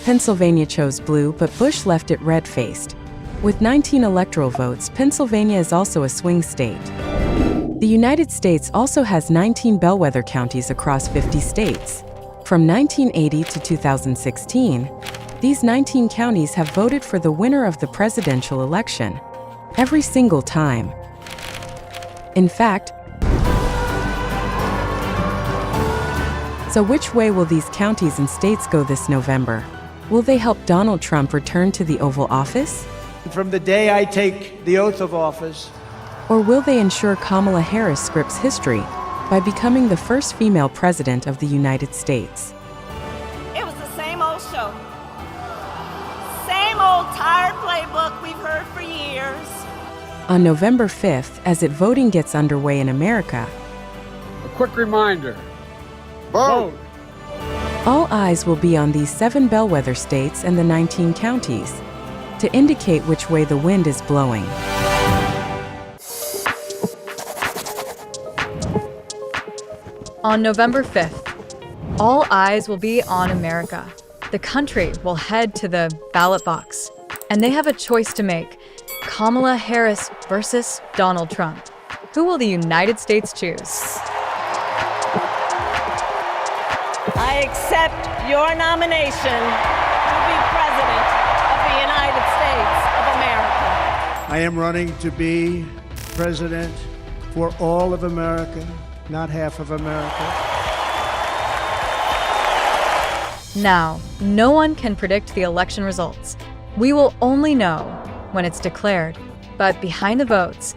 Pennsylvania chose blue, but Bush left it red-faced. With 19 electoral votes, Pennsylvania is also a swing state. The United States also has 19 bellwether counties across 50 states. From 1980 to 2016, these 19 counties have voted for the winner of the presidential election, every single time. In fact, so which way will these counties and states go this November? Will they help Donald Trump return to the Oval Office? From the day I take the oath of office. Or will they ensure Kamala Harris scripts history by becoming the first female president of the United States? It was the same old show. Same old tired playbook we've heard for years. On November 5th, as voting gets underway in America, A quick reminder. Vote! all eyes will be on these 7 bellwether states and the 19 counties to indicate which way the wind is blowing. On November 5th, all eyes will be on America. The country will head to the ballot box, and they have a choice to make: Kamala Harris versus Donald Trump. Who will the United States choose? I accept your nomination to be President of the United States of America. I am running to be president for all of America, not half of America. Now, no one can predict the election results. We will only know when it's declared. But behind the votes,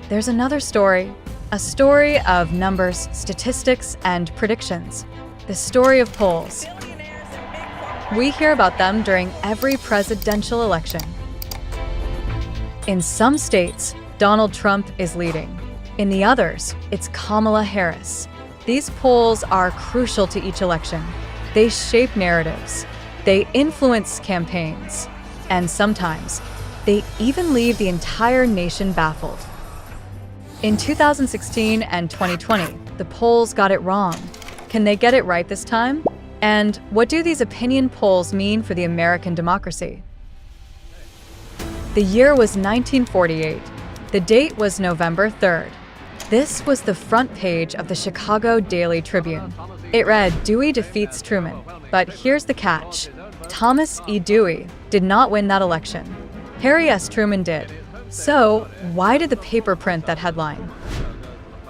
there's another story. A story of numbers, statistics, and predictions. The story of polls. We hear about them during every presidential election. In some states, Donald Trump is leading. In the others, it's Kamala Harris. These polls are crucial to each election. They shape narratives. They influence campaigns. And sometimes, they even leave the entire nation baffled. In 2016 and 2020, the polls got it wrong. Can they get it right this time? And what do these opinion polls mean for the American democracy? The year was 1948. The date was November 3rd. This was the front page of the Chicago Daily Tribune. It read, "Dewey defeats Truman." But here's the catch. Thomas E. Dewey did not win that election. Harry S. Truman did. So, why did the paper print that headline?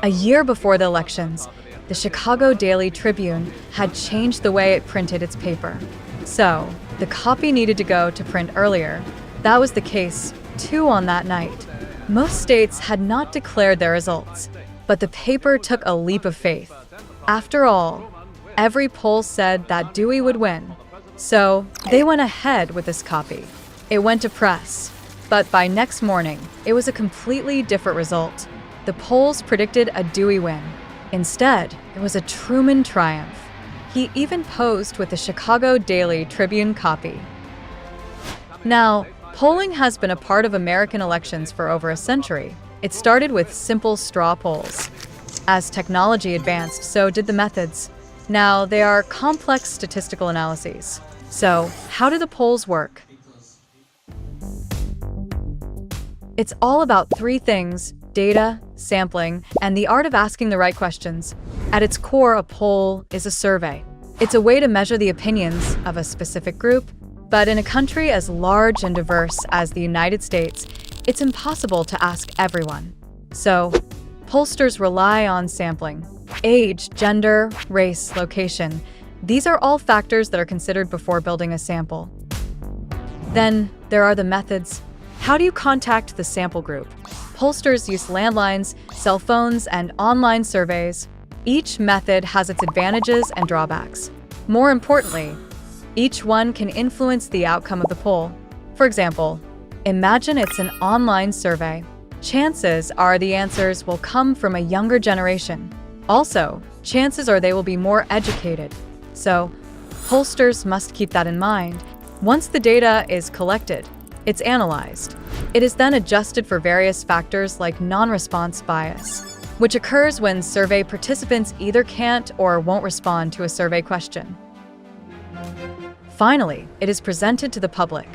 A year before the elections, the Chicago Daily Tribune had changed the way it printed its paper. So, the copy needed to go to print earlier. That was the case, too, on that night. Most states had not declared their results, but the paper took a leap of faith. After all, every poll said that Dewey would win. So, they went ahead with this copy. It went to press. But by next morning, it was a completely different result. The polls predicted a Dewey win. Instead, it was a Truman triumph. He even posed with the Chicago Daily Tribune copy. Now, polling has been a part of American elections for over a century. It started with simple straw polls. As technology advanced, so did the methods. Now, they are complex statistical analyses. So, how do the polls work? It's all about three things: data, sampling, and the art of asking the right questions. At its core, a poll is a survey. It's a way to measure the opinions of a specific group. But in a country as large and diverse as the United States, it's impossible to ask everyone. So, pollsters rely on sampling. Age, gender, race, location. These are all factors that are considered before building a sample. Then, there are the methods. How do you contact the sample group? Pollsters use landlines, cell phones, and online surveys. Each method has its advantages and drawbacks. More importantly, each one can influence the outcome of the poll. For example, imagine it's an online survey. Chances are the answers will come from a younger generation. Also, chances are they will be more educated. So, pollsters must keep that in mind. Once the data is collected, it's analyzed. It is then adjusted for various factors like non-response bias, which occurs when survey participants either can't or won't respond to a survey question. Finally, it is presented to the public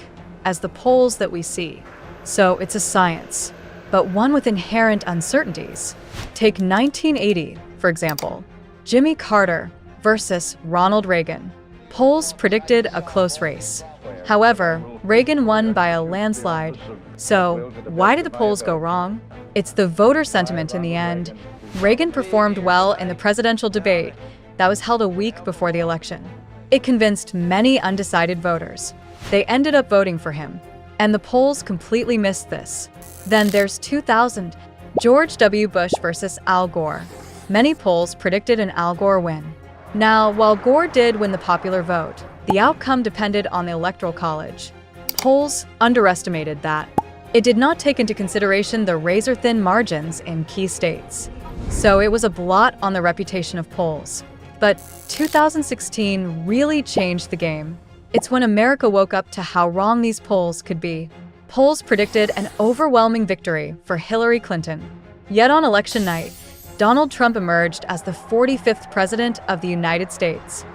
as the polls that we see. So it's a science, but one with inherent uncertainties. Take 1980, for example. Jimmy Carter versus Ronald Reagan. Polls predicted a close race. However, Reagan won by a landslide. So, why did the polls go wrong? It's the voter sentiment in the end. Reagan performed well in the presidential debate that was held a week before the election. It convinced many undecided voters. They ended up voting for him, and the polls completely missed this. Then there's 2000, George W. Bush versus Al Gore. Many polls predicted an Al Gore win. Now, while Gore did win the popular vote, the outcome depended on the Electoral College. Polls underestimated that. It did not take into consideration the razor-thin margins in key states. So it was a blot on the reputation of polls. But 2016 really changed the game. It's when America woke up to how wrong these polls could be. Polls predicted an overwhelming victory for Hillary Clinton. Yet on election night, Donald Trump emerged as the 45th President of the United States.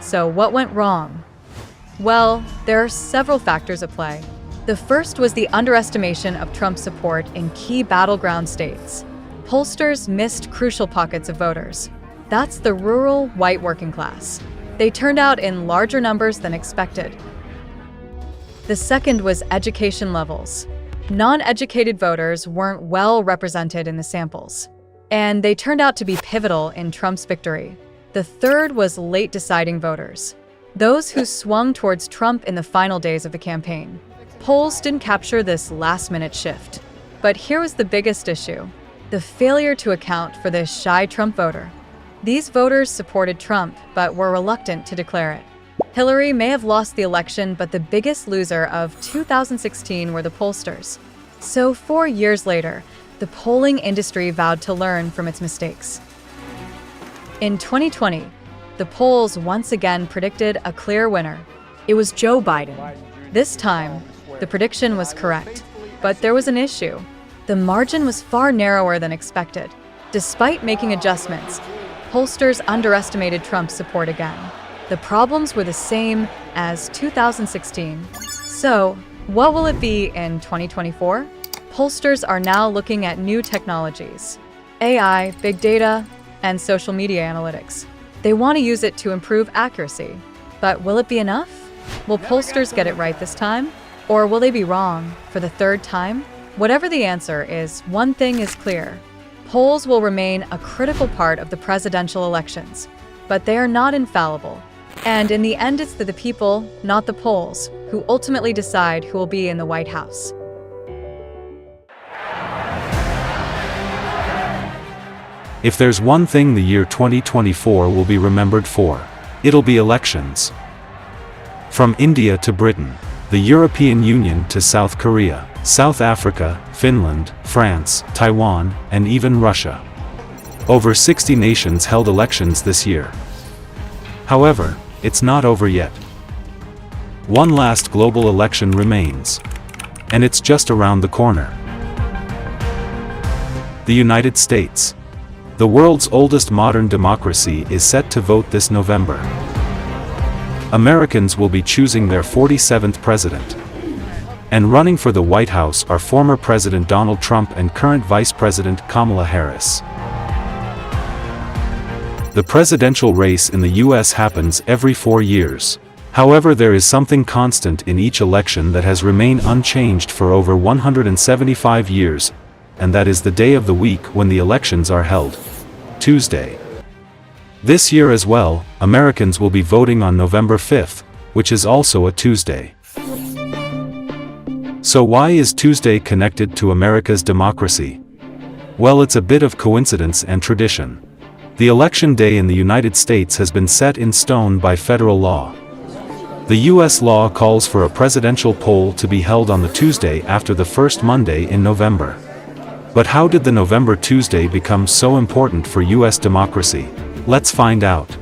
So what went wrong? Well, there are several factors at play. The first was the underestimation of Trump's support in key battleground states. Pollsters missed crucial pockets of voters. That's the rural, white working class. They turned out in larger numbers than expected. The second was education levels. Non-educated voters weren't well represented in the samples, and they turned out to be pivotal in Trump's victory. The third was late deciding voters, those who swung towards Trump in the final days of the campaign. Polls didn't capture this last-minute shift. But here was the biggest issue: the failure to account for this shy Trump voter. These voters supported Trump, but were reluctant to declare it. Hillary may have lost the election, but the biggest loser of 2016 were the pollsters. So 4 years later, the polling industry vowed to learn from its mistakes. In 2020, the polls once again predicted a clear winner. It was Joe Biden. This time, the prediction was correct, but there was an issue. The margin was far narrower than expected. Despite making adjustments, pollsters underestimated Trump's support again. The problems were the same as 2016. So, what will it be in 2024? Pollsters are now looking at new technologies: AI, big data, and social media analytics. They want to use it to improve accuracy. But will it be enough? Will pollsters get it right this time? Or will they be wrong for the third time? Whatever the answer is, one thing is clear: polls will remain a critical part of the presidential elections, but they are not infallible. And in the end, it's the people, not the polls, who ultimately decide who will be in the White House. If there's one thing the year 2024 will be remembered for, it'll be elections. From India to Britain, the European Union to South Korea, South Africa, Finland, France, Taiwan, and even Russia. Over 60 nations held elections this year. However, it's not over yet. One last global election remains, and it's just around the corner. The United States, the world's oldest modern democracy, is set to vote this November. Americans will be choosing their 47th president. And running for the White House are former President Donald Trump and current Vice President Kamala Harris. The presidential race in the US happens every 4 years. However, there is something constant in each election that has remained unchanged for over 175 years, and that is the day of the week when the elections are held: Tuesday. This year as well, Americans will be voting on November 5th, which is also a Tuesday. So why is Tuesday connected to America's democracy? Well, it's a bit of coincidence and tradition. The election day in the United States has been set in stone by federal law. The U.S. law calls for a presidential poll to be held on the Tuesday after the first Monday in November. But how did the November Tuesday become so important for U.S. democracy? Let's find out.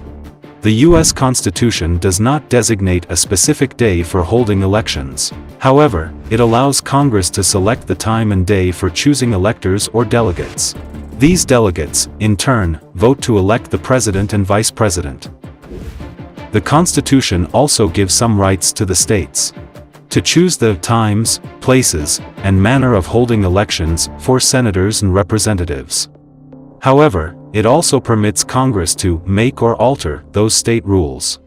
The U.S. Constitution does not designate a specific day for holding elections. However, it allows Congress to select the time and day for choosing electors or delegates. These delegates, in turn, vote to elect the president and vice president. The Constitution also gives some rights to the states to choose the times, places, and manner of holding elections for senators and representatives. However, it also permits Congress to make or alter those state rules.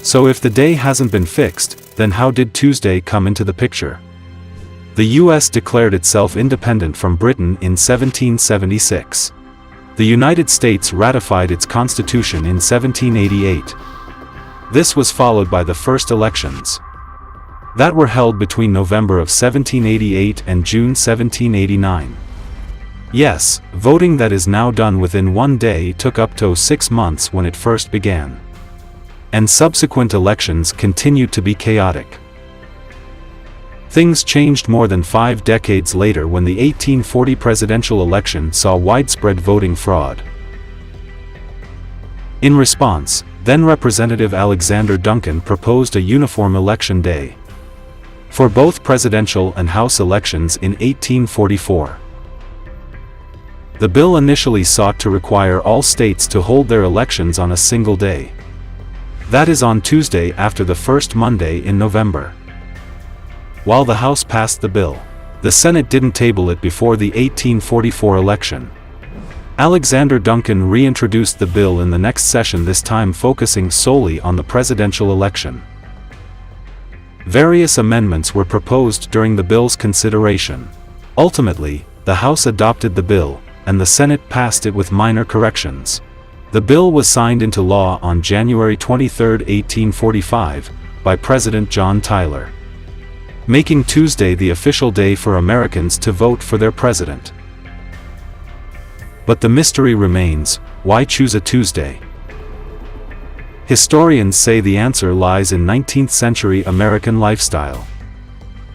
So if the day hasn't been fixed, then how did Tuesday come into the picture? The U.S. declared itself independent from Britain in 1776. The United States ratified its constitution in 1788. This was followed by the first elections that were held between November of 1788 and June 1789. Yes, voting that is now done within one day took up to 6 months when it first began. And subsequent elections continued to be chaotic. Things changed more than 5 decades later when the 1840 presidential election saw widespread voting fraud. In response, then Representative Alexander Duncan proposed a uniform election day for both presidential and House elections in 1844. The bill initially sought to require all states to hold their elections on a single day. That is on Tuesday after the first Monday in November. While the House passed the bill, the Senate didn't table it before the 1844 election. Alexander Duncan reintroduced the bill in the next session, this time focusing solely on the presidential election. Various amendments were proposed during the bill's consideration. Ultimately, the House adopted the bill, and the Senate passed it with minor corrections. The bill was signed into law on January 23, 1845, by President John Tyler, making Tuesday the official day for Americans to vote for their president. But the mystery remains: why choose a Tuesday? Historians say the answer lies in 19th-century American lifestyle.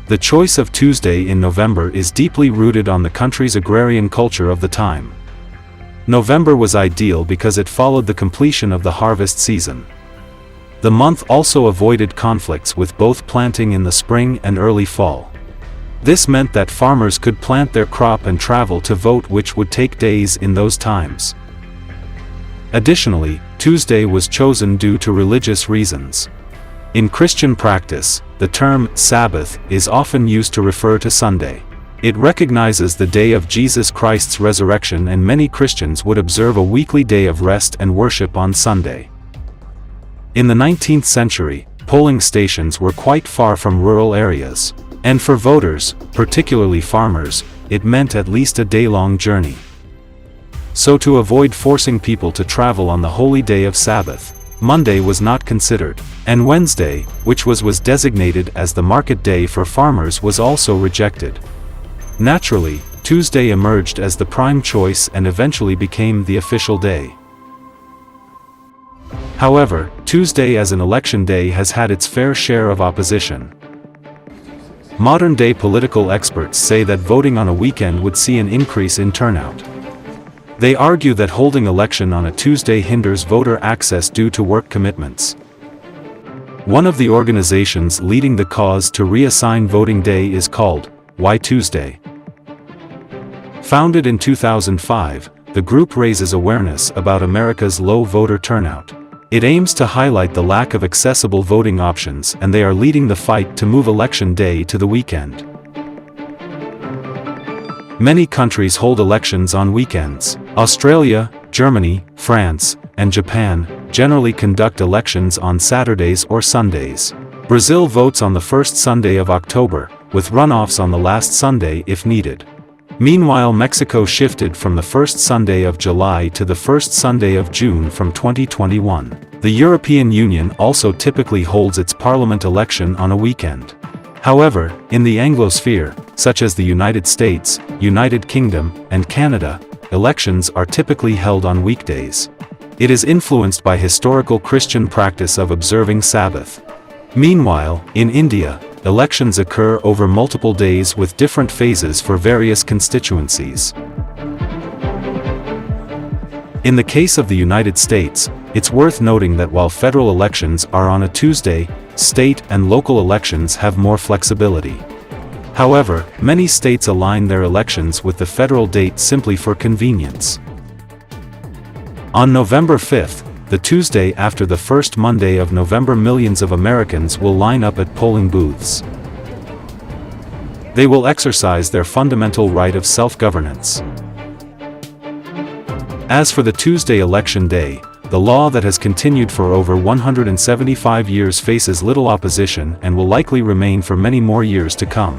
The choice of Tuesday in November is deeply rooted on the country's agrarian culture of the time. November was ideal because it followed the completion of the harvest season. The month also avoided conflicts with both planting in the spring and early fall. This meant that farmers could plant their crop and travel to vote, which would take days in those times. Additionally, Tuesday was chosen due to religious reasons. In Christian practice, the term Sabbath is often used to refer to Sunday. It recognizes the day of Jesus Christ's resurrection, and many Christians would observe a weekly day of rest and worship on Sunday. In the 19th century, polling stations were quite far from rural areas, and for voters, particularly farmers, it meant at least a day-long journey. So to avoid forcing people to travel on the holy day of Sabbath, Monday was not considered, and Wednesday, which was designated as the market day for farmers, was also rejected. Naturally, Tuesday emerged as the prime choice and eventually became the official day. However, Tuesday as an election day has had its fair share of opposition. Modern-day political experts say that voting on a weekend would see an increase in turnout. They argue that holding election on a Tuesday hinders voter access due to work commitments. One of the organizations leading the cause to reassign voting day is called Why Tuesday? Founded in 2005, the group raises awareness about America's low voter turnout. It aims to highlight the lack of accessible voting options, and they are leading the fight to move election day to the weekend. Many countries hold elections on weekends. Australia, Germany, France, and Japan generally conduct elections on Saturdays or Sundays. Brazil votes on the first Sunday of October, with runoffs on the last Sunday if needed. Meanwhile, Mexico shifted from the first Sunday of July to the first Sunday of June from 2021. The European Union also typically holds its parliament election on a weekend. However, in the Anglosphere, such as the United States, United Kingdom, and Canada, elections are typically held on weekdays. It is influenced by historical Christian practice of observing Sabbath. Meanwhile, in India, elections occur over multiple days with different phases for various constituencies. In the case of the United States, it's worth noting that while federal elections are on a Tuesday, state and local elections have more flexibility. However, many states align their elections with the federal date simply for convenience. On November 5th, the Tuesday after the first Monday of November, millions of Americans will line up at polling booths. They will exercise their fundamental right of self-governance. As for the Tuesday election day, the law that has continued for over 175 years faces little opposition and will likely remain for many more years to come.